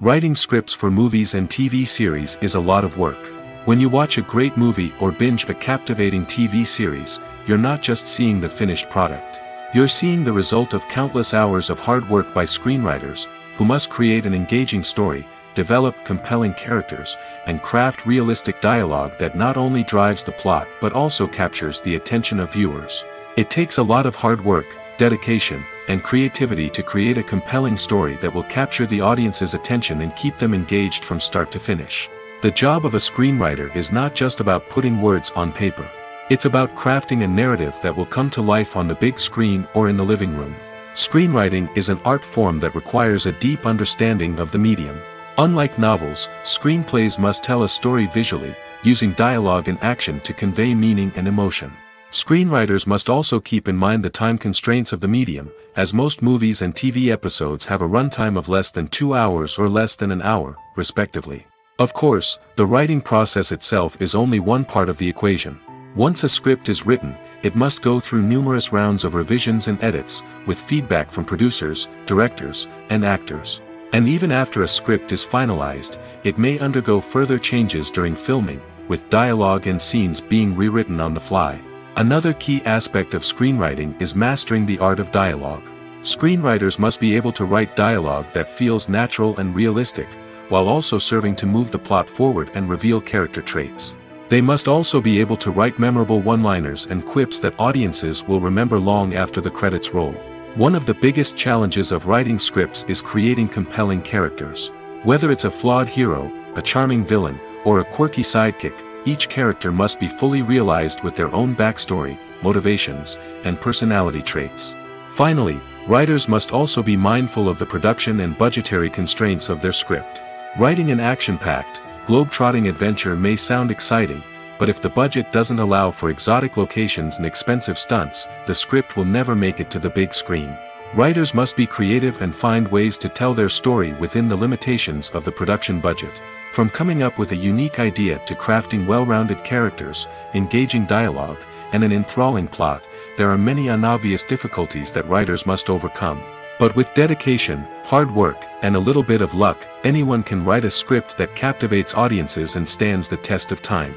Writing scripts for movies and TV series is a lot of work. When you watch a great movie or binge a captivating TV series, you're not just seeing the finished product. You're seeing the result of countless hours of hard work by screenwriters, who must create an engaging story, develop compelling characters, and craft realistic dialogue that not only drives the plot but also captures the attention of viewers. It takes a lot of hard work, dedication, and creativity to create a compelling story that will capture the audience's attention and keep them engaged from start to finish. The job of a screenwriter is not just about putting words on paper. It's about crafting a narrative that will come to life on the big screen or in the living room. Screenwriting is an art form that requires a deep understanding of the medium. Unlike novels, screenplays must tell a story visually, using dialogue and action to convey meaning and emotion. Screenwriters must also keep in mind the time constraints of the medium, as most movies and TV episodes have a runtime of less than 2 hours or less than an hour, respectively. Of course, the writing process itself is only one part of the equation. Once a script is written, it must go through numerous rounds of revisions and edits, with feedback from producers, directors, and actors. And even after a script is finalized, it may undergo further changes during filming, with dialogue and scenes being rewritten on the fly. Another key aspect of screenwriting is mastering the art of dialogue. Screenwriters must be able to write dialogue that feels natural and realistic, while also serving to move the plot forward and reveal character traits. They must also be able to write memorable one-liners and quips that audiences will remember long after the credits roll. One of the biggest challenges of writing scripts is creating compelling characters. Whether it's a flawed hero, a charming villain, or a quirky sidekick, each character must be fully realized with their own backstory, motivations, and personality traits. Finally, writers must also be mindful of the production and budgetary constraints of their script. Writing an action-packed, globe-trotting adventure may sound exciting, but if the budget doesn't allow for exotic locations and expensive stunts, the script will never make it to the big screen. Writers must be creative and find ways to tell their story within the limitations of the production budget. From coming up with a unique idea to crafting well-rounded characters, engaging dialogue, and an enthralling plot, there are many unobvious difficulties that writers must overcome. But with dedication, hard work, and a little bit of luck, anyone can write a script that captivates audiences and stands the test of time.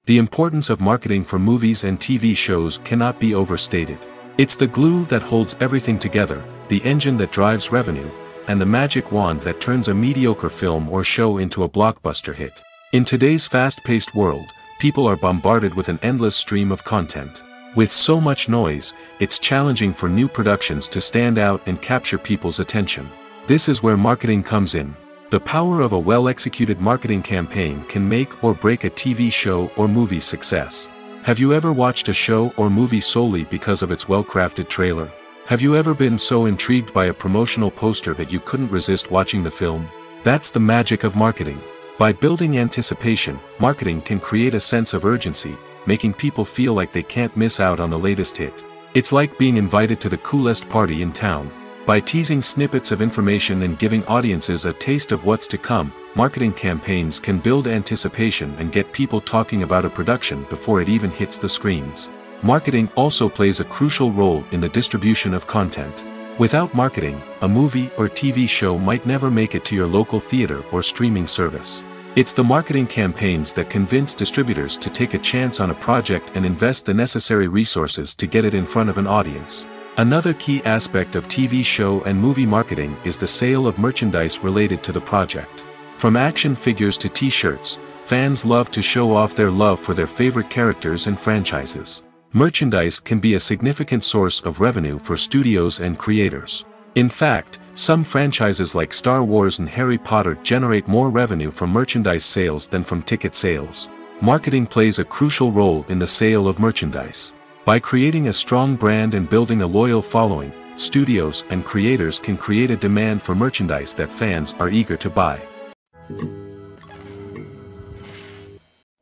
The importance of marketing for movies and TV shows cannot be overstated. It's the glue that holds everything together, the engine that drives revenue, and the magic wand that turns a mediocre film or show into a blockbuster hit. In today's fast-paced world, people are bombarded with an endless stream of content. With so much noise, it's challenging for new productions to stand out and capture people's attention. This is where marketing comes in. The power of a well-executed marketing campaign can make or break a TV show or movie's success. Have you ever watched a show or movie solely because of its well-crafted trailer? Have you ever been so intrigued by a promotional poster that you couldn't resist watching the film? That's the magic of marketing. By building anticipation, marketing can create a sense of urgency, making people feel like they can't miss out on the latest hit. It's like being invited to the coolest party in town. By teasing snippets of information and giving audiences a taste of what's to come, marketing campaigns can build anticipation and get people talking about a production before it even hits the screens. Marketing also plays a crucial role in the distribution of content. Without marketing, a movie or TV show might never make it to your local theater or streaming service. It's the marketing campaigns that convince distributors to take a chance on a project and invest the necessary resources to get it in front of an audience. Another key aspect of TV show and movie marketing is the sale of merchandise related to the project. From action figures to t-shirts, fans love to show off their love for their favorite characters and franchises. Merchandise can be a significant source of revenue for studios and creators. In fact, some franchises like Star Wars and Harry Potter generate more revenue from merchandise sales than from ticket sales. Marketing plays a crucial role in the sale of merchandise. By creating a strong brand and building a loyal following, studios and creators can create a demand for merchandise that fans are eager to buy.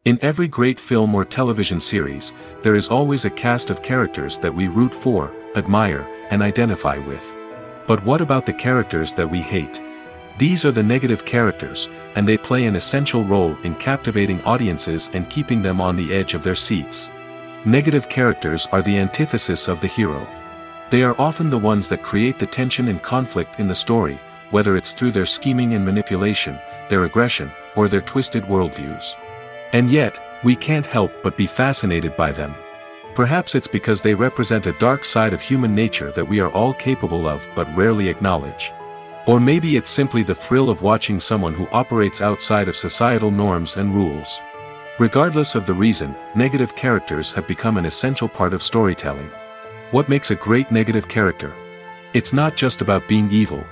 In every great film or television series, there is always a cast of characters that we root for, admire, and identify with. But what about the characters that we hate? These are the negative characters, and they play an essential role in captivating audiences and keeping them on the edge of their seats. Negative characters are the antithesis of the hero. They are often the ones that create the tension and conflict in the story, whether it's through their scheming and manipulation, their aggression, or their twisted worldviews. And yet, we can't help but be fascinated by them. Perhaps it's because they represent a dark side of human nature that we are all capable of but rarely acknowledge. Or maybe it's simply the thrill of watching someone who operates outside of societal norms and rules. Regardless of the reason, negative characters have become an essential part of storytelling. What makes a great negative character? It's not just about being evil.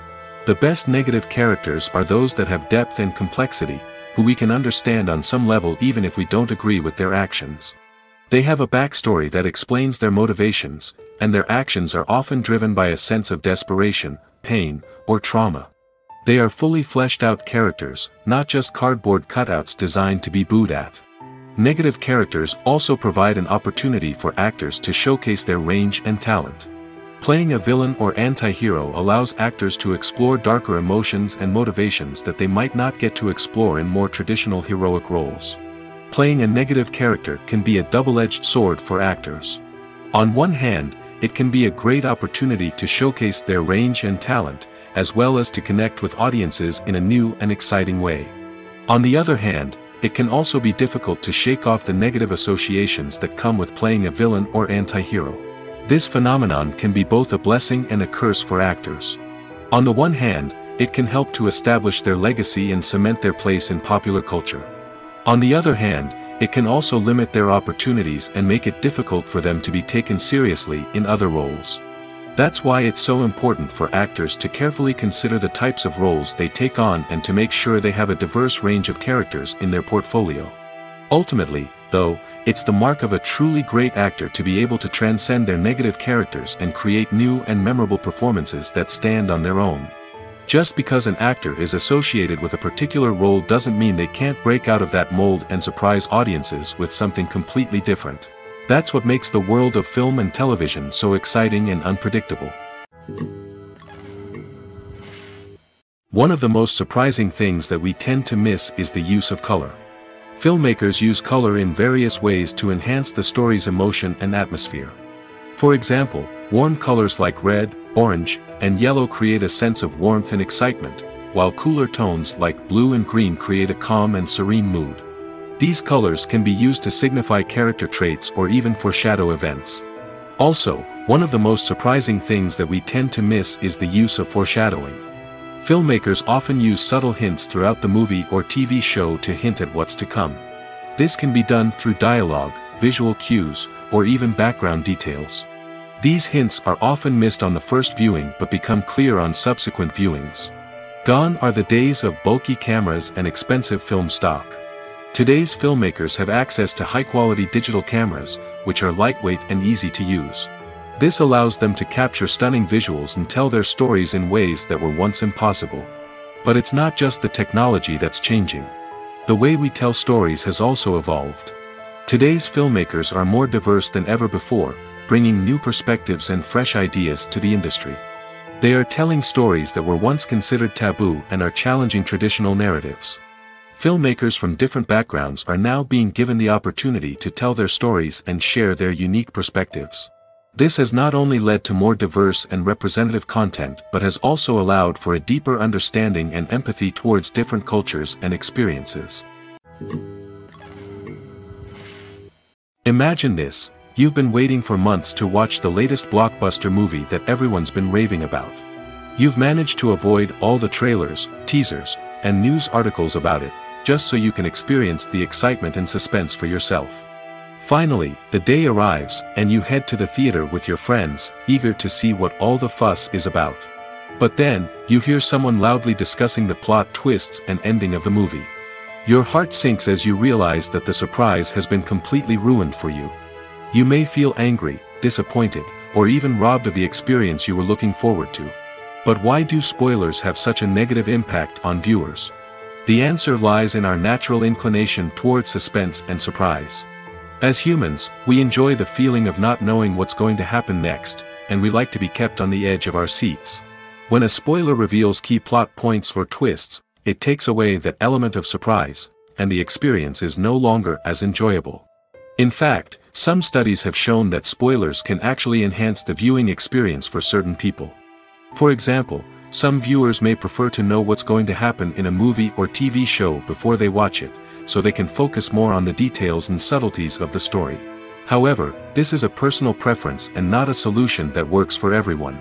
The best negative characters are those that have depth and complexity, who we can understand on some level even if we don't agree with their actions. They have a backstory that explains their motivations, and their actions are often driven by a sense of desperation, pain, or trauma. They are fully fleshed out characters, not just cardboard cutouts designed to be booed at. Negative characters also provide an opportunity for actors to showcase their range and talent. Playing a villain or anti-hero allows actors to explore darker emotions and motivations that they might not get to explore in more traditional heroic roles. Playing a negative character can be a double-edged sword for actors. On one hand, it can be a great opportunity to showcase their range and talent, as well as to connect with audiences in a new and exciting way. On the other hand, it can also be difficult to shake off the negative associations that come with playing a villain or anti-hero. This phenomenon can be both a blessing and a curse for actors. On the one hand, it can help to establish their legacy and cement their place in popular culture. On the other hand, it can also limit their opportunities and make it difficult for them to be taken seriously in other roles. That's why it's so important for actors to carefully consider the types of roles they take on and to make sure they have a diverse range of characters in their portfolio. Ultimately, though, it's the mark of a truly great actor to be able to transcend their negative characters and create new and memorable performances that stand on their own. Just because an actor is associated with a particular role doesn't mean they can't break out of that mold and surprise audiences with something completely different. That's what makes the world of film and television so exciting and unpredictable. One of the most surprising things that we tend to miss is the use of color. Filmmakers use color in various ways to enhance the story's emotion and atmosphere. For example, warm colors like red, orange, and yellow create a sense of warmth and excitement, while cooler tones like blue and green create a calm and serene mood. These colors can be used to signify character traits or even foreshadow events. Also, one of the most surprising things that we tend to miss is the use of foreshadowing. Filmmakers often use subtle hints throughout the movie or TV show to hint at what's to come. This can be done through dialogue, visual cues, or even background details. These hints are often missed on the first viewing but become clear on subsequent viewings. Gone are the days of bulky cameras and expensive film stock. Today's filmmakers have access to high-quality digital cameras, which are lightweight and easy to use. This allows them to capture stunning visuals and tell their stories in ways that were once impossible. But it's not just the technology that's changing. The way we tell stories has also evolved. Today's filmmakers are more diverse than ever before, bringing new perspectives and fresh ideas to the industry. They are telling stories that were once considered taboo and are challenging traditional narratives. Filmmakers from different backgrounds are now being given the opportunity to tell their stories and share their unique perspectives. This has not only led to more diverse and representative content but has also allowed for a deeper understanding and empathy towards different cultures and experiences. Imagine this. You've been waiting for months to watch the latest blockbuster movie that everyone's been raving about. You've managed to avoid all the trailers, teasers, and news articles about it, just so you can experience the excitement and suspense for yourself. Finally, the day arrives, and you head to the theater with your friends, eager to see what all the fuss is about. But then, you hear someone loudly discussing the plot twists and ending of the movie. Your heart sinks as you realize that the surprise has been completely ruined for you. You may feel angry, disappointed, or even robbed of the experience you were looking forward to. But why do spoilers have such a negative impact on viewers? The answer lies in our natural inclination toward suspense and surprise. As humans, we enjoy the feeling of not knowing what's going to happen next, and we like to be kept on the edge of our seats. When a spoiler reveals key plot points or twists, it takes away that element of surprise, and the experience is no longer as enjoyable. In fact, some studies have shown that spoilers can actually enhance the viewing experience for certain people. For example, some viewers may prefer to know what's going to happen in a movie or TV show before they watch it, so they can focus more on the details and subtleties of the story. However, this is a personal preference and not a solution that works for everyone.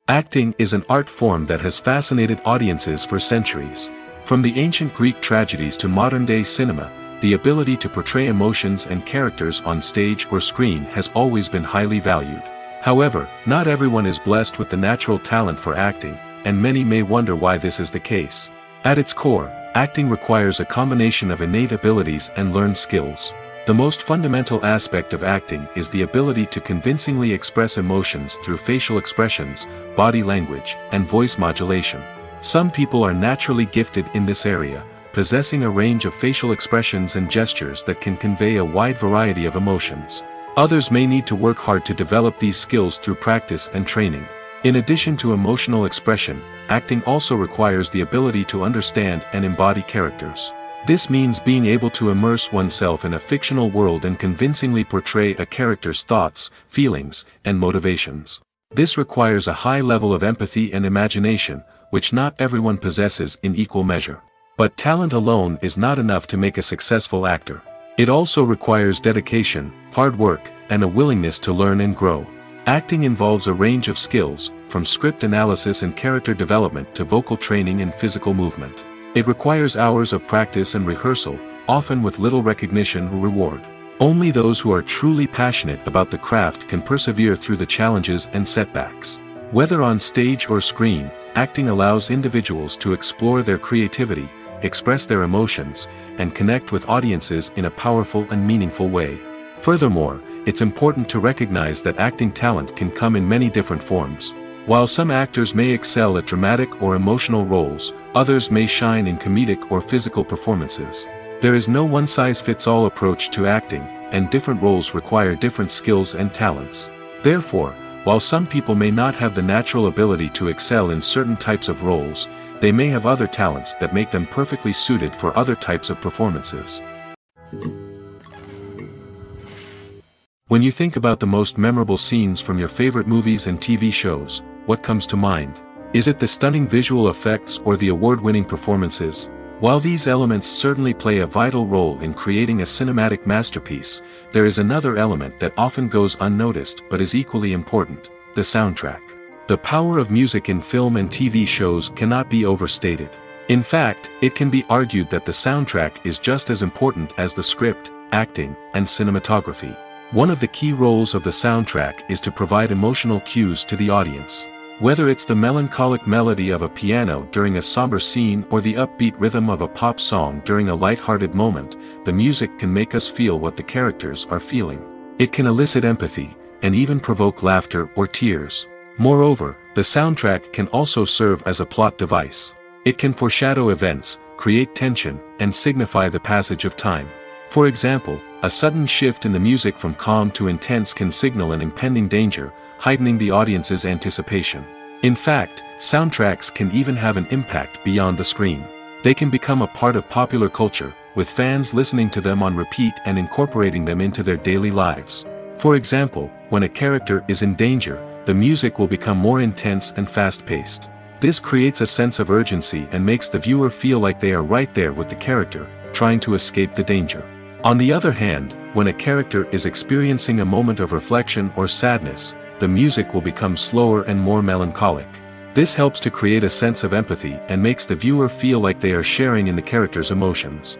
Acting is an art form that has fascinated audiences for centuries. From the ancient Greek tragedies to modern-day cinema, the ability to portray emotions and characters on stage or screen has always been highly valued. However, not everyone is blessed with the natural talent for acting, and many may wonder why this is the case. At its core, acting requires a combination of innate abilities and learned skills. The most fundamental aspect of acting is the ability to convincingly express emotions through facial expressions, body language, and voice modulation. Some people are naturally gifted in this area, possessing a range of facial expressions and gestures that can convey a wide variety of emotions. Others may need to work hard to develop these skills through practice and training. In addition to emotional expression, acting also requires the ability to understand and embody characters. This means being able to immerse oneself in a fictional world and convincingly portray a character's thoughts, feelings, and motivations. This requires a high level of empathy and imagination, which not everyone possesses in equal measure. But talent alone is not enough to make a successful actor. It also requires dedication, hard work, and a willingness to learn and grow. Acting involves a range of skills, from script analysis and character development to vocal training and physical movement. It requires hours of practice and rehearsal, often with little recognition or reward. Only those who are truly passionate about the craft can persevere through the challenges and setbacks. Whether on stage or screen, acting allows individuals to explore their creativity, express their emotions, and connect with audiences in a powerful and meaningful way. Furthermore, it's important to recognize that acting talent can come in many different forms. While some actors may excel at dramatic or emotional roles, others may shine in comedic or physical performances. There is no one-size-fits-all approach to acting, and different roles require different skills and talents. Therefore, while some people may not have the natural ability to excel in certain types of roles, they may have other talents that make them perfectly suited for other types of performances. When you think about the most memorable scenes from your favorite movies and TV shows, what comes to mind? Is it the stunning visual effects or the award-winning performances? While these elements certainly play a vital role in creating a cinematic masterpiece, there is another element that often goes unnoticed but is equally important: the soundtrack. The power of music in film and TV shows cannot be overstated. In fact, it can be argued that the soundtrack is just as important as the script, acting, and cinematography. One of the key roles of the soundtrack is to provide emotional cues to the audience. Whether it's the melancholic melody of a piano during a somber scene or the upbeat rhythm of a pop song during a light-hearted moment, the music can make us feel what the characters are feeling. It can elicit empathy, and even provoke laughter or tears. Moreover, the soundtrack can also serve as a plot device. It can foreshadow events, create tension, and signify the passage of time. For example, a sudden shift in the music from calm to intense can signal an impending danger, heightening the audience's anticipation. In fact, soundtracks can even have an impact beyond the screen. They can become a part of popular culture, with fans listening to them on repeat and incorporating them into their daily lives. For example, when a character is in danger, the music will become more intense and fast-paced. This creates a sense of urgency and makes the viewer feel like they are right there with the character, trying to escape the danger. On the other hand, when a character is experiencing a moment of reflection or sadness, the music will become slower and more melancholic. This helps to create a sense of empathy and makes the viewer feel like they are sharing in the character's emotions.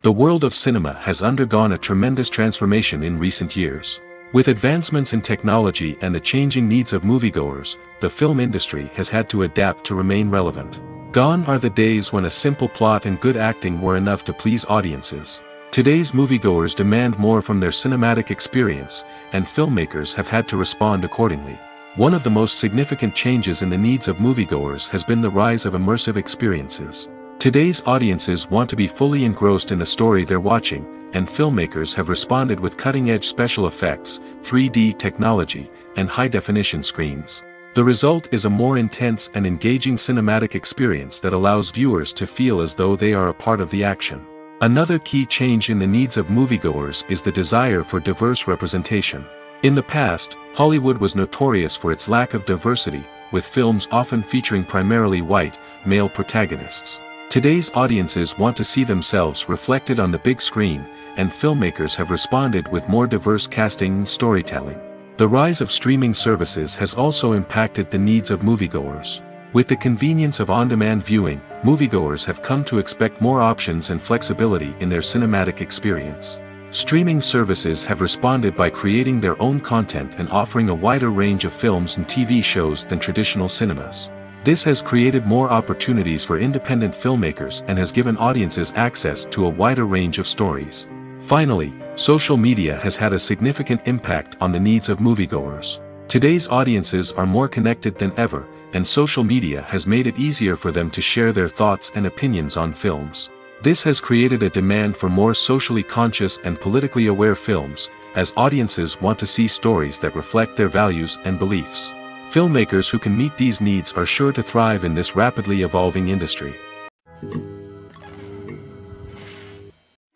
The world of cinema has undergone a tremendous transformation in recent years. With advancements in technology and the changing needs of moviegoers, the film industry has had to adapt to remain relevant. Gone are the days when a simple plot and good acting were enough to please audiences. Today's moviegoers demand more from their cinematic experience, and filmmakers have had to respond accordingly. One of the most significant changes in the needs of moviegoers has been the rise of immersive experiences. Today's audiences want to be fully engrossed in the story they're watching, and filmmakers have responded with cutting-edge special effects, 3D technology, and high-definition screens. The result is a more intense and engaging cinematic experience that allows viewers to feel as though they are a part of the action. Another key change in the needs of moviegoers is the desire for diverse representation. In the past, Hollywood was notorious for its lack of diversity, with films often featuring primarily white, male protagonists. Today's audiences want to see themselves reflected on the big screen, and filmmakers have responded with more diverse casting and storytelling. The rise of streaming services has also impacted the needs of moviegoers. With the convenience of on-demand viewing, moviegoers have come to expect more options and flexibility in their cinematic experience. Streaming services have responded by creating their own content and offering a wider range of films and TV shows than traditional cinemas. This has created more opportunities for independent filmmakers and has given audiences access to a wider range of stories. Finally, social media has had a significant impact on the needs of moviegoers. Today's audiences are more connected than ever, and social media has made it easier for them to share their thoughts and opinions on films. This has created a demand for more socially conscious and politically aware films, as audiences want to see stories that reflect their values and beliefs. Filmmakers who can meet these needs are sure to thrive in this rapidly evolving industry.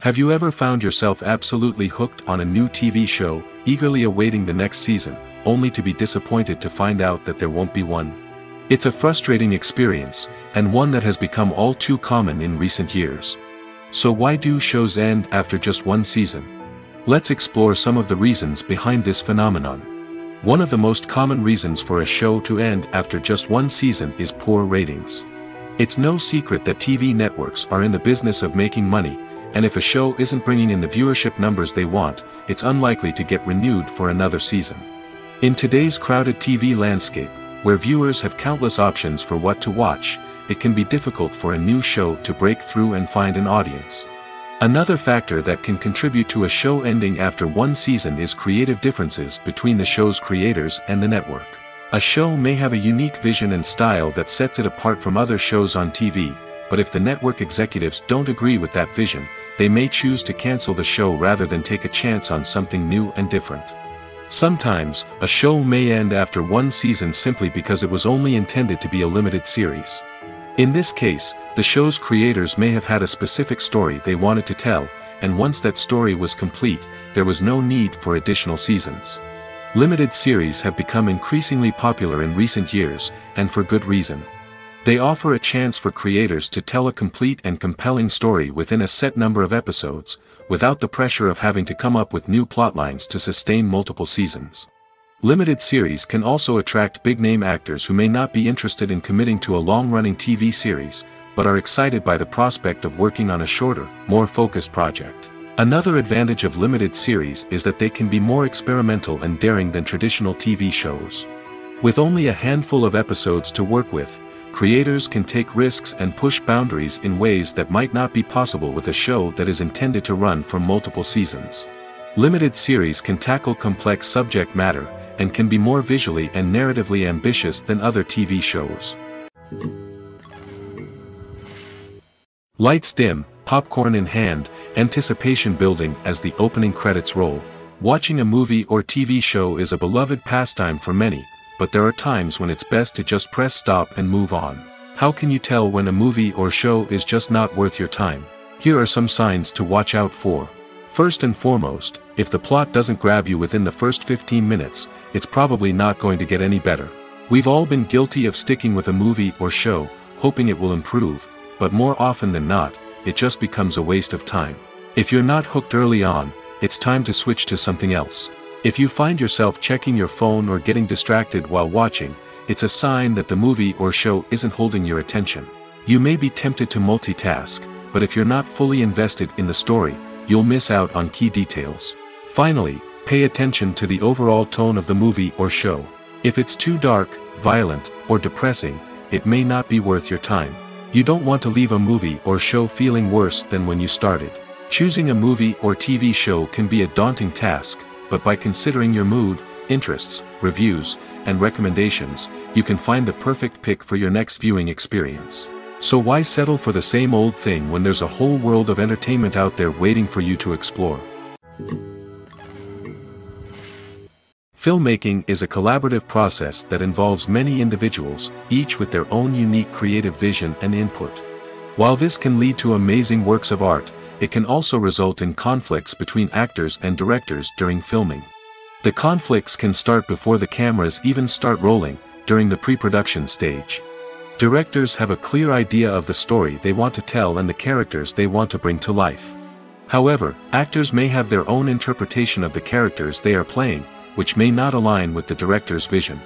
Have you ever found yourself absolutely hooked on a new TV show, eagerly awaiting the next season, only to be disappointed to find out that there won't be one? It's a frustrating experience, and one that has become all too common in recent years. So why do shows end after just one season? Let's explore some of the reasons behind this phenomenon. One of the most common reasons for a show to end after just one season is poor ratings. It's no secret that TV networks are in the business of making money, and if a show isn't bringing in the viewership numbers they want, it's unlikely to get renewed for another season. In today's crowded TV landscape, where viewers have countless options for what to watch, it can be difficult for a new show to break through and find an audience. Another factor that can contribute to a show ending after one season is creative differences between the show's creators and the network. A show may have a unique vision and style that sets it apart from other shows on TV, but if the network executives don't agree with that vision, they may choose to cancel the show rather than take a chance on something new and different. Sometimes, a show may end after one season simply because it was only intended to be a limited series. In this case, the show's creators may have had a specific story they wanted to tell, and once that story was complete, there was no need for additional seasons. Limited series have become increasingly popular in recent years, and for good reason. They offer a chance for creators to tell a complete and compelling story within a set number of episodes, without the pressure of having to come up with new plotlines to sustain multiple seasons. Limited series can also attract big-name actors who may not be interested in committing to a long-running TV series, but are excited by the prospect of working on a shorter, more focused project. Another advantage of limited series is that they can be more experimental and daring than traditional TV shows. With only a handful of episodes to work with, creators can take risks and push boundaries in ways that might not be possible with a show that is intended to run for multiple seasons. Limited series can tackle complex subject matter, and can be more visually and narratively ambitious than other TV shows. Lights dim, popcorn in hand, anticipation building as the opening credits roll. Watching a movie or TV show is a beloved pastime for many, but there are times when it's best to just press stop and move on. How can you tell when a movie or show is just not worth your time? Here are some signs to watch out for. First and foremost, if the plot doesn't grab you within the first 15 minutes, it's probably not going to get any better. We've all been guilty of sticking with a movie or show, hoping it will improve, but more often than not, it just becomes a waste of time. If you're not hooked early on, it's time to switch to something else. If you find yourself checking your phone or getting distracted while watching, it's a sign that the movie or show isn't holding your attention. You may be tempted to multitask, but if you're not fully invested in the story, you'll miss out on key details. Finally, pay attention to the overall tone of the movie or show. If it's too dark, violent, or depressing, it may not be worth your time. You don't want to leave a movie or show feeling worse than when you started. Choosing a movie or TV show can be a daunting task, but by considering your mood, interests, reviews, and recommendations, you can find the perfect pick for your next viewing experience. So why settle for the same old thing when there's a whole world of entertainment out there waiting for you to explore? Filmmaking is a collaborative process that involves many individuals, each with their own unique creative vision and input. While this can lead to amazing works of art, it can also result in conflicts between actors and directors during filming. The conflicts can start before the cameras even start rolling, during the pre-production stage. Directors have a clear idea of the story they want to tell and the characters they want to bring to life. However, actors may have their own interpretation of the characters they are playing, which may not align with the director's vision.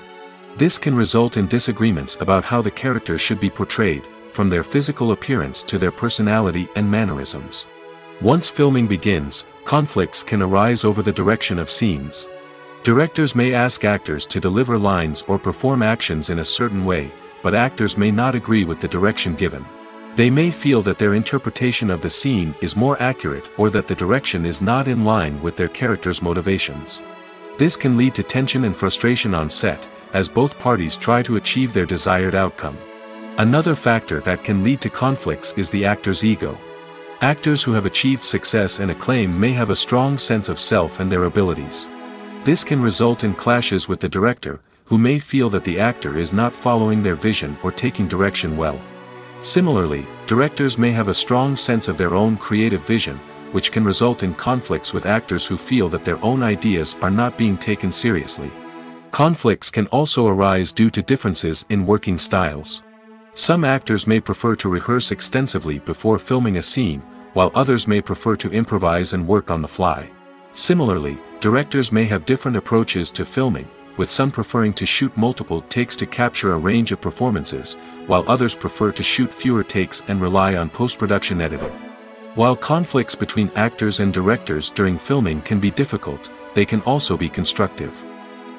This can result in disagreements about how the characters should be portrayed, from their physical appearance to their personality and mannerisms. Once filming begins, conflicts can arise over the direction of scenes. Directors may ask actors to deliver lines or perform actions in a certain way, but actors may not agree with the direction given. They may feel that their interpretation of the scene is more accurate or that the direction is not in line with their character's motivations. This can lead to tension and frustration on set, as both parties try to achieve their desired outcome. Another factor that can lead to conflicts is the actor's ego. Actors who have achieved success and acclaim may have a strong sense of self and their abilities. This can result in clashes with the director, who may feel that the actor is not following their vision or taking direction well. Similarly, directors may have a strong sense of their own creative vision, which can result in conflicts with actors who feel that their own ideas are not being taken seriously. Conflicts can also arise due to differences in working styles. Some actors may prefer to rehearse extensively before filming a scene, while others may prefer to improvise and work on the fly. Similarly, directors may have different approaches to filming, with some preferring to shoot multiple takes to capture a range of performances, while others prefer to shoot fewer takes and rely on post-production editing. While conflicts between actors and directors during filming can be difficult, they can also be constructive.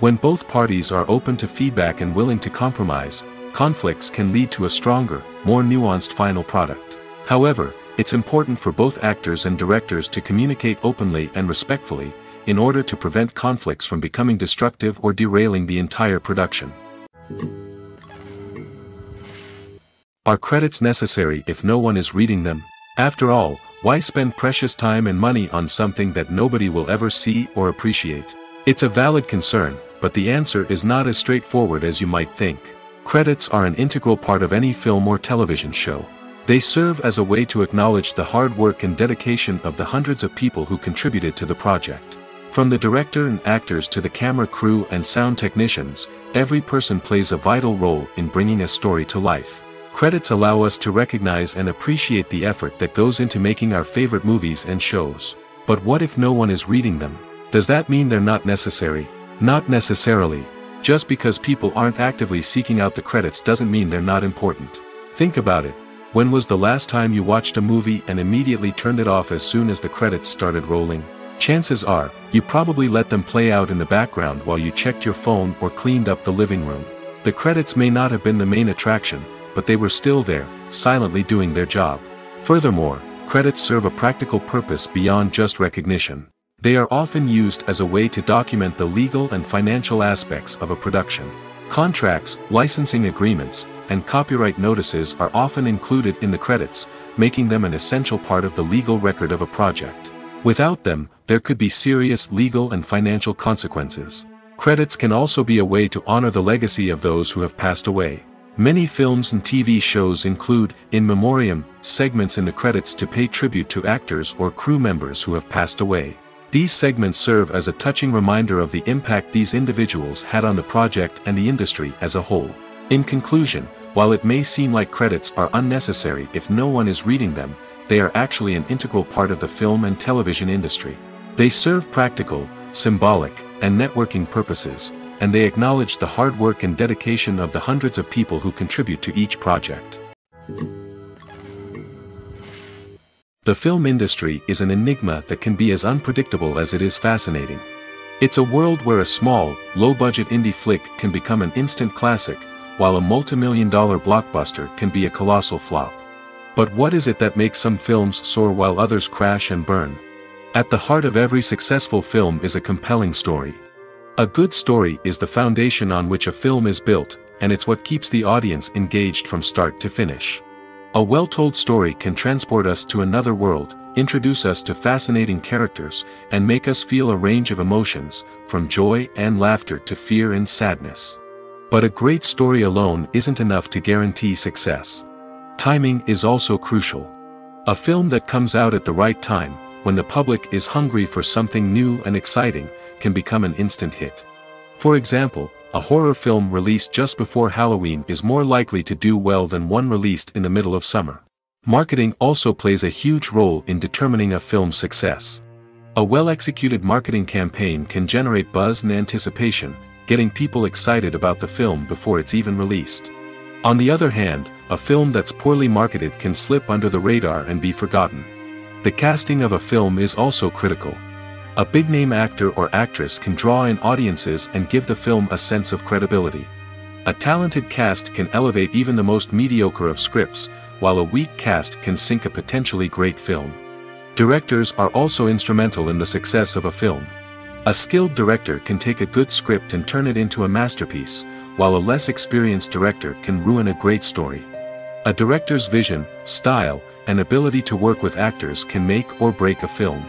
When both parties are open to feedback and willing to compromise, conflicts can lead to a stronger, more nuanced final product. However, it's important for both actors and directors to communicate openly and respectfully, in order to prevent conflicts from becoming destructive or derailing the entire production. Are credits necessary if no one is reading them? After all, why spend precious time and money on something that nobody will ever see or appreciate? It's a valid concern, but the answer is not as straightforward as you might think. Credits are an integral part of any film or television show. They serve as a way to acknowledge the hard work and dedication of the hundreds of people who contributed to the project. From the director and actors to the camera crew and sound technicians, every person plays a vital role in bringing a story to life. Credits allow us to recognize and appreciate the effort that goes into making our favorite movies and shows. But what if no one is reading them? Does that mean they're not necessary? Not necessarily. Just because people aren't actively seeking out the credits doesn't mean they're not important. Think about it. When was the last time you watched a movie and immediately turned it off as soon as the credits started rolling? Chances are, you probably let them play out in the background while you checked your phone or cleaned up the living room. The credits may not have been the main attraction, but they were still there, silently doing their job. Furthermore, credits serve a practical purpose beyond just recognition. They are often used as a way to document the legal and financial aspects of a production. Contracts, licensing agreements, and copyright notices are often included in the credits, making them an essential part of the legal record of a project. Without them, there could be serious legal and financial consequences. Credits can also be a way to honor the legacy of those who have passed away. Many films and TV shows include, in memoriam, segments in the credits to pay tribute to actors or crew members who have passed away. These segments serve as a touching reminder of the impact these individuals had on the project and the industry as a whole. In conclusion, while it may seem like credits are unnecessary if no one is reading them, they are actually an integral part of the film and television industry. They serve practical, symbolic, and networking purposes, and they acknowledge the hard work and dedication of the hundreds of people who contribute to each project. The film industry is an enigma that can be as unpredictable as it is fascinating. It's a world where a small, low-budget indie flick can become an instant classic, while a multi-million-dollar blockbuster can be a colossal flop. But what is it that makes some films soar while others crash and burn? At the heart of every successful film is a compelling story. A good story is the foundation on which a film is built, and it's what keeps the audience engaged from start to finish. A well-told story can transport us to another world, introduce us to fascinating characters, and make us feel a range of emotions, from joy and laughter to fear and sadness. But a great story alone isn't enough to guarantee success. Timing is also crucial. A film that comes out at the right time, when the public is hungry for something new and exciting, can become an instant hit. For example, a horror film released just before Halloween is more likely to do well than one released in the middle of summer. Marketing also plays a huge role in determining a film's success. A well-executed marketing campaign can generate buzz and anticipation, getting people excited about the film before it's even released. On the other hand, a film that's poorly marketed can slip under the radar and be forgotten. The casting of a film is also critical. A big-name actor or actress can draw in audiences and give the film a sense of credibility. A talented cast can elevate even the most mediocre of scripts, while a weak cast can sink a potentially great film. Directors are also instrumental in the success of a film. A skilled director can take a good script and turn it into a masterpiece, while a less experienced director can ruin a great story. A director's vision, style, and ability to work with actors can make or break a film.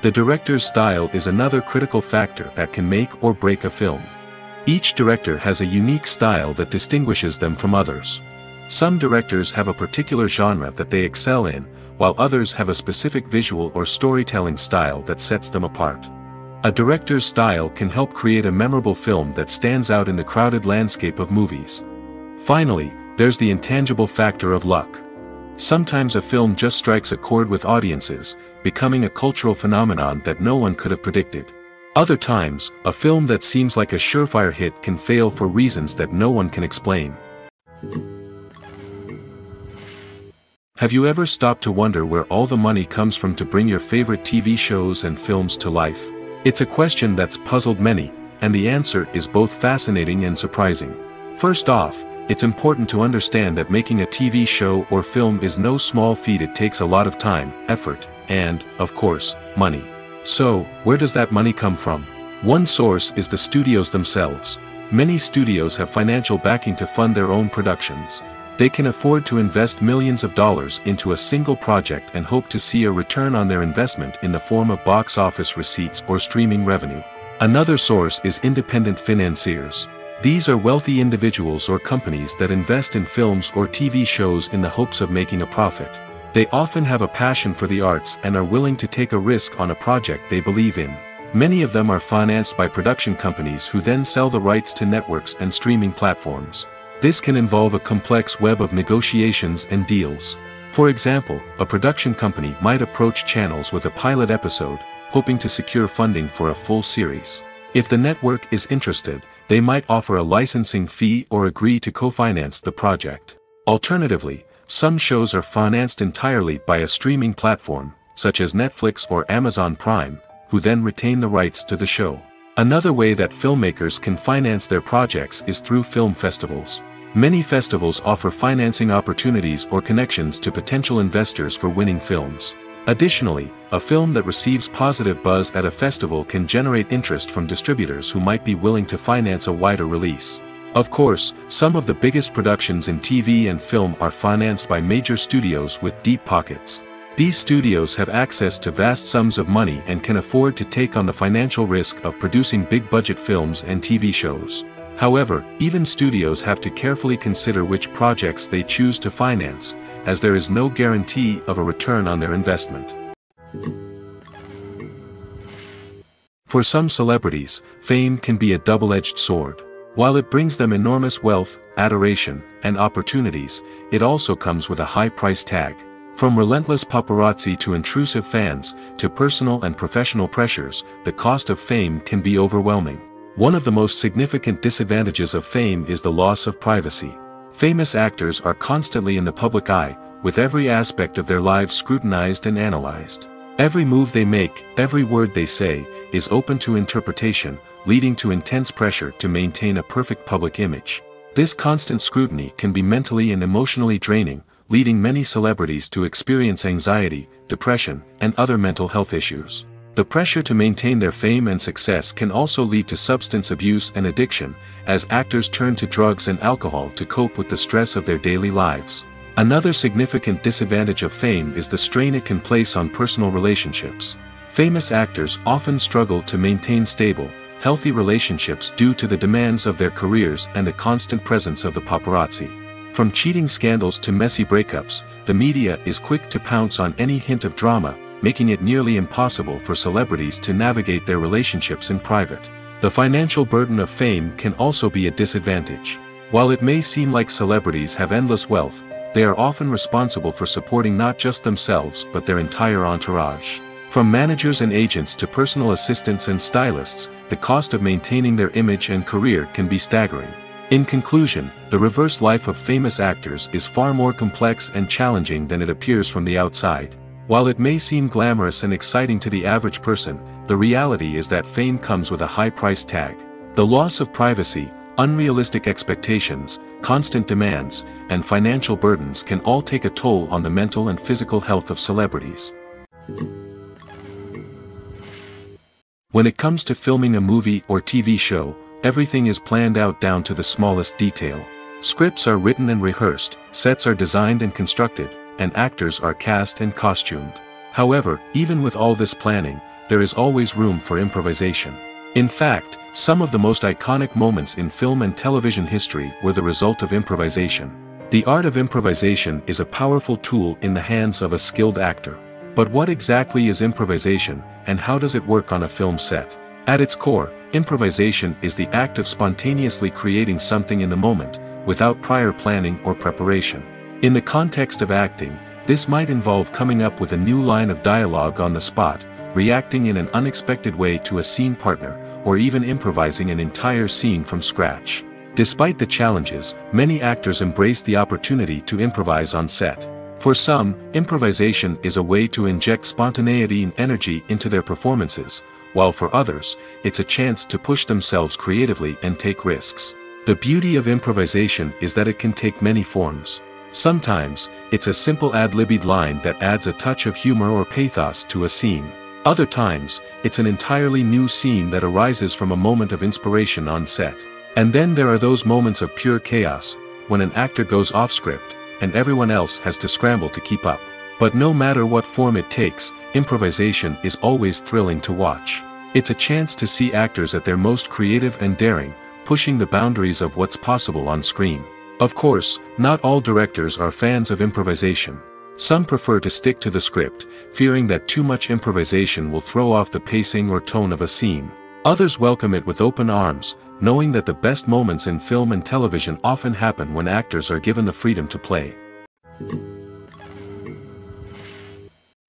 The director's style is another critical factor that can make or break a film. Each director has a unique style that distinguishes them from others. Some directors have a particular genre that they excel in, while others have a specific visual or storytelling style that sets them apart. A director's style can help create a memorable film that stands out in the crowded landscape of movies. Finally, there's the intangible factor of luck. Sometimes a film just strikes a chord with audiences, becoming a cultural phenomenon that no one could have predicted. Other times, a film that seems like a surefire hit can fail for reasons that no one can explain. Have you ever stopped to wonder where all the money comes from to bring your favorite TV shows and films to life? It's a question that's puzzled many, and the answer is both fascinating and surprising. First off, it's important to understand that making a TV show or film is no small feat. It takes a lot of time, effort, and, of course, money. So, where does that money come from? One source is the studios themselves. Many studios have financial backing to fund their own productions. They can afford to invest millions of dollars into a single project and hope to see a return on their investment in the form of box office receipts or streaming revenue. Another source is independent financiers. These are wealthy individuals or companies that invest in films or TV shows in the hopes of making a profit. They often have a passion for the arts and are willing to take a risk on a project they believe in. Many of them are financed by production companies who then sell the rights to networks and streaming platforms. This can involve a complex web of negotiations and deals. For example, a production company might approach channels with a pilot episode, hoping to secure funding for a full series. If the network is interested, they might offer a licensing fee or agree to co-finance the project. Alternatively, some shows are financed entirely by a streaming platform, such as Netflix or Amazon Prime, who then retain the rights to the show. Another way that filmmakers can finance their projects is through film festivals. Many festivals offer financing opportunities or connections to potential investors for winning films. Additionally, a film that receives positive buzz at a festival can generate interest from distributors who might be willing to finance a wider release. Of course, some of the biggest productions in TV and film are financed by major studios with deep pockets. These studios have access to vast sums of money and can afford to take on the financial risk of producing big-budget films and TV shows. However, even studios have to carefully consider which projects they choose to finance, as there is no guarantee of a return on their investment. For some celebrities, fame can be a double-edged sword. While it brings them enormous wealth, adoration, and opportunities, it also comes with a high price tag. From relentless paparazzi to intrusive fans, to personal and professional pressures, the cost of fame can be overwhelming. One of the most significant disadvantages of fame is the loss of privacy. Famous actors are constantly in the public eye, with every aspect of their lives scrutinized and analyzed. Every move they make, every word they say, is open to interpretation, leading to intense pressure to maintain a perfect public image. This constant scrutiny can be mentally and emotionally draining, leading many celebrities to experience anxiety, depression, and other mental health issues. The pressure to maintain their fame and success can also lead to substance abuse and addiction, as actors turn to drugs and alcohol to cope with the stress of their daily lives. Another significant disadvantage of fame is the strain it can place on personal relationships. Famous actors often struggle to maintain stable, healthy relationships due to the demands of their careers and the constant presence of the paparazzi. From cheating scandals to messy breakups, the media is quick to pounce on any hint of drama, making it nearly impossible for celebrities to navigate their relationships in private. The financial burden of fame can also be a disadvantage. While it may seem like celebrities have endless wealth, they are often responsible for supporting not just themselves but their entire entourage. From managers and agents to personal assistants and stylists, the cost of maintaining their image and career can be staggering. In conclusion, the reverse life of famous actors is far more complex and challenging than it appears from the outside. While it may seem glamorous and exciting to the average person, the reality is that fame comes with a high price tag. The loss of privacy, unrealistic expectations, constant demands, and financial burdens can all take a toll on the mental and physical health of celebrities. When it comes to filming a movie or TV show, everything is planned out down to the smallest detail. Scripts are written and rehearsed, sets are designed and constructed, and actors are cast and costumed. However, even with all this planning, there is always room for improvisation. In fact, some of the most iconic moments in film and television history were the result of improvisation. The art of improvisation is a powerful tool in the hands of a skilled actor. But what exactly is improvisation, and how does it work on a film set? At its core, improvisation is the act of spontaneously creating something in the moment, without prior planning or preparation. In the context of acting, this might involve coming up with a new line of dialogue on the spot, reacting in an unexpected way to a scene partner, or even improvising an entire scene from scratch. Despite the challenges, many actors embrace the opportunity to improvise on set. For some, improvisation is a way to inject spontaneity and energy into their performances, while for others, it's a chance to push themselves creatively and take risks. The beauty of improvisation is that it can take many forms. Sometimes, it's a simple ad-libbed line that adds a touch of humor or pathos to a scene. Other times, it's an entirely new scene that arises from a moment of inspiration on set. And then there are those moments of pure chaos, when an actor goes off script, and everyone else has to scramble to keep up. But no matter what form it takes, improvisation is always thrilling to watch. It's a chance to see actors at their most creative and daring, pushing the boundaries of what's possible on screen. Of course, not all directors are fans of improvisation. Some prefer to stick to the script, fearing that too much improvisation will throw off the pacing or tone of a scene. Others welcome it with open arms, knowing that the best moments in film and television often happen when actors are given the freedom to play.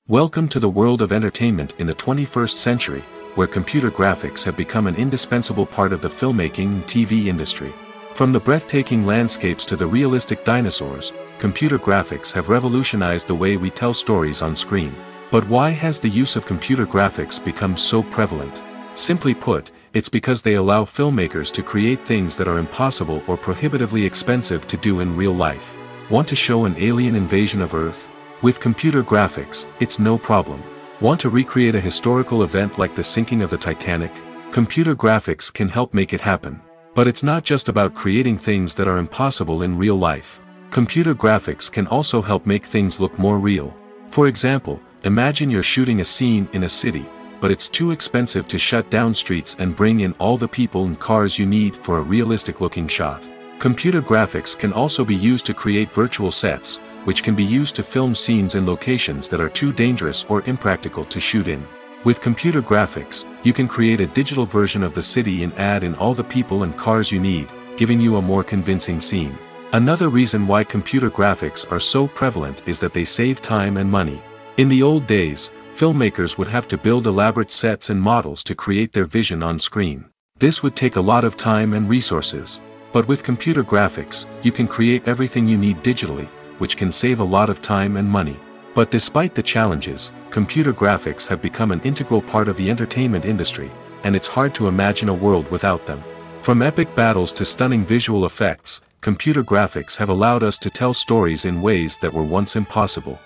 Welcome to the world of entertainment in the 21st century, where computer graphics have become an indispensable part of the filmmaking and TV industry. From the breathtaking landscapes to the realistic dinosaurs, computer graphics have revolutionized the way we tell stories on screen. But why has the use of computer graphics become so prevalent? Simply put, it's because they allow filmmakers to create things that are impossible or prohibitively expensive to do in real life. Want to show an alien invasion of Earth? With computer graphics, it's no problem. Want to recreate a historical event like the sinking of the Titanic? Computer graphics can help make it happen. But it's not just about creating things that are impossible in real life. Computer graphics can also help make things look more real. For example, imagine you're shooting a scene in a city, but it's too expensive to shut down streets and bring in all the people and cars you need for a realistic-looking shot. Computer graphics can also be used to create virtual sets, which can be used to film scenes in locations that are too dangerous or impractical to shoot in. With computer graphics, you can create a digital version of the city and add in all the people and cars you need, giving you a more convincing scene. Another reason why computer graphics are so prevalent is that they save time and money. In the old days, filmmakers would have to build elaborate sets and models to create their vision on screen. This would take a lot of time and resources. But with computer graphics, you can create everything you need digitally, which can save a lot of time and money. But despite the challenges, computer graphics have become an integral part of the entertainment industry, and it's hard to imagine a world without them. From epic battles to stunning visual effects, computer graphics have allowed us to tell stories in ways that were once impossible.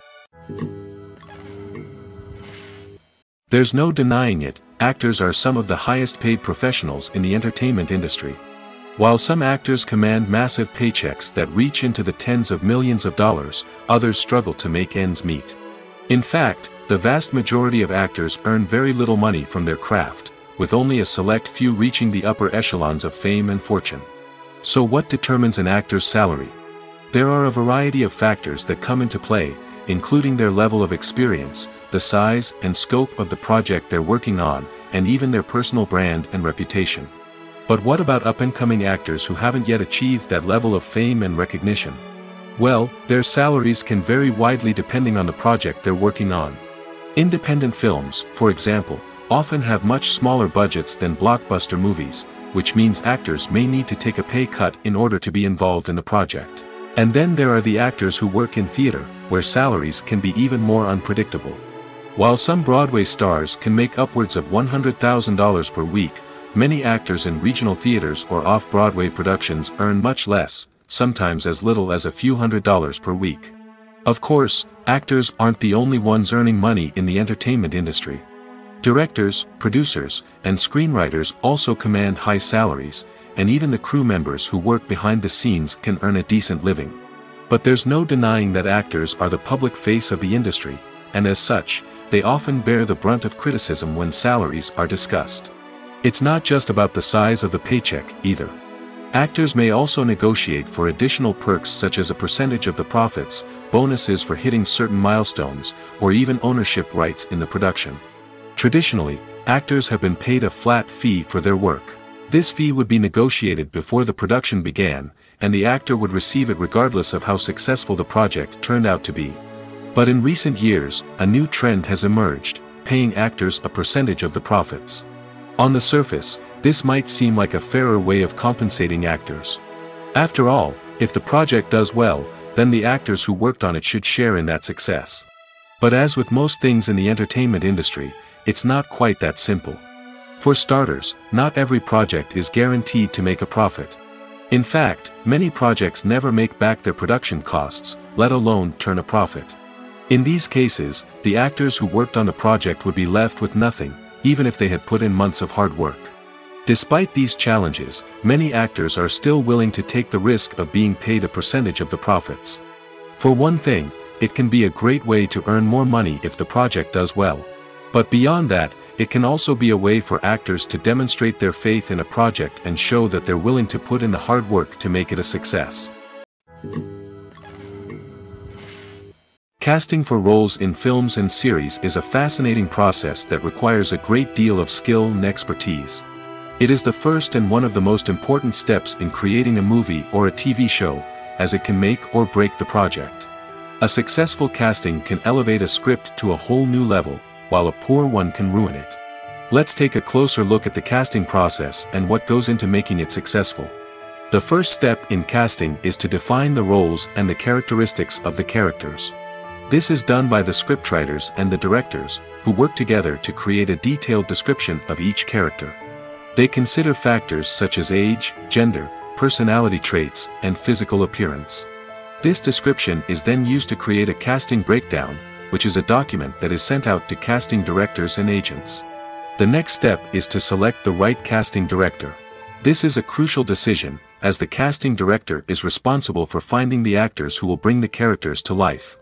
There's no denying it, actors are some of the highest paid professionals in the entertainment industry. While some actors command massive paychecks that reach into the tens of millions of dollars, others struggle to make ends meet. In fact, the vast majority of actors earn very little money from their craft, with only a select few reaching the upper echelons of fame and fortune. So what determines an actor's salary? There are a variety of factors that come into play, including their level of experience, the size and scope of the project they're working on, and even their personal brand and reputation. But what about up-and-coming actors who haven't yet achieved that level of fame and recognition? Well, their salaries can vary widely depending on the project they're working on. Independent films, for example, often have much smaller budgets than blockbuster movies, which means actors may need to take a pay cut in order to be involved in the project. And then there are the actors who work in theater, where salaries can be even more unpredictable. While some Broadway stars can make upwards of $100,000 per week, many actors in regional theaters or off-Broadway productions earn much less, sometimes as little as a few $100s per week. Of course, actors aren't the only ones earning money in the entertainment industry. Directors, producers, and screenwriters also command high salaries, and even the crew members who work behind the scenes can earn a decent living. But there's no denying that actors are the public face of the industry, and as such, they often bear the brunt of criticism when salaries are discussed. It's not just about the size of the paycheck, either. Actors may also negotiate for additional perks such as a percentage of the profits, bonuses for hitting certain milestones, or even ownership rights in the production. Traditionally, actors have been paid a flat fee for their work. This fee would be negotiated before the production began, and the actor would receive it regardless of how successful the project turned out to be. But in recent years, a new trend has emerged, paying actors a percentage of the profits. On the surface, this might seem like a fairer way of compensating actors. After all, if the project does well, then the actors who worked on it should share in that success. But as with most things in the entertainment industry, it's not quite that simple. For starters, not every project is guaranteed to make a profit. In fact, many projects never make back their production costs, let alone turn a profit. In these cases, the actors who worked on the project would be left with nothing, even if they had put in months of hard work. Despite these challenges, many actors are still willing to take the risk of being paid a percentage of the profits. For one thing, it can be a great way to earn more money if the project does well. But beyond that, it can also be a way for actors to demonstrate their faith in a project and show that they're willing to put in the hard work to make it a success. Casting for roles in films and series is a fascinating process that requires a great deal of skill and expertise. It is the first and one of the most important steps in creating a movie or a TV show, as it can make or break the project. A successful casting can elevate a script to a whole new level, while a poor one can ruin it. Let's take a closer look at the casting process and what goes into making it successful. The first step in casting is to define the roles and the characteristics of the characters. This is done by the scriptwriters and the directors, who work together to create a detailed description of each character. They consider factors such as age, gender, personality traits, and physical appearance. This description is then used to create a casting breakdown, which is a document that is sent out to casting directors and agents. The next step is to select the right casting director. This is a crucial decision, as the casting director is responsible for finding the actors who will bring the characters to life.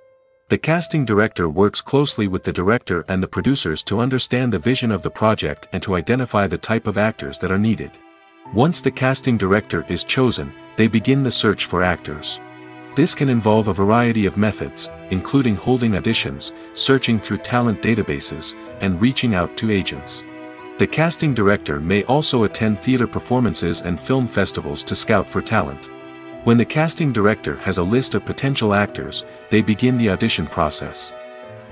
The casting director works closely with the director and the producers to understand the vision of the project and to identify the type of actors that are needed. Once the casting director is chosen, they begin the search for actors. This can involve a variety of methods, including holding auditions, searching through talent databases, and reaching out to agents. The casting director may also attend theater performances and film festivals to scout for talent. When the casting director has a list of potential actors, they begin the audition process.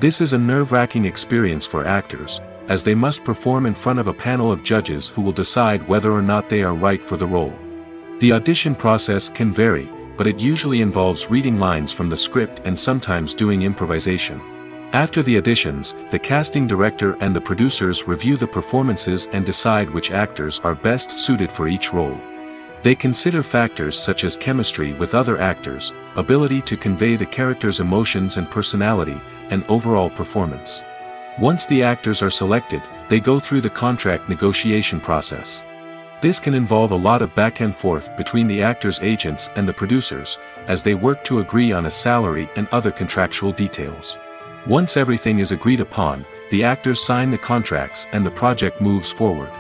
This is a nerve-wracking experience for actors, as they must perform in front of a panel of judges who will decide whether or not they are right for the role. The audition process can vary, but it usually involves reading lines from the script and sometimes doing improvisation. After the auditions, the casting director and the producers review the performances and decide which actors are best suited for each role. They consider factors such as chemistry with other actors, ability to convey the character's emotions and personality, and overall performance. Once the actors are selected, they go through the contract negotiation process. This can involve a lot of back and forth between the actors' agents and the producers, as they work to agree on a salary and other contractual details. Once everything is agreed upon, the actors sign the contracts and the project moves forward.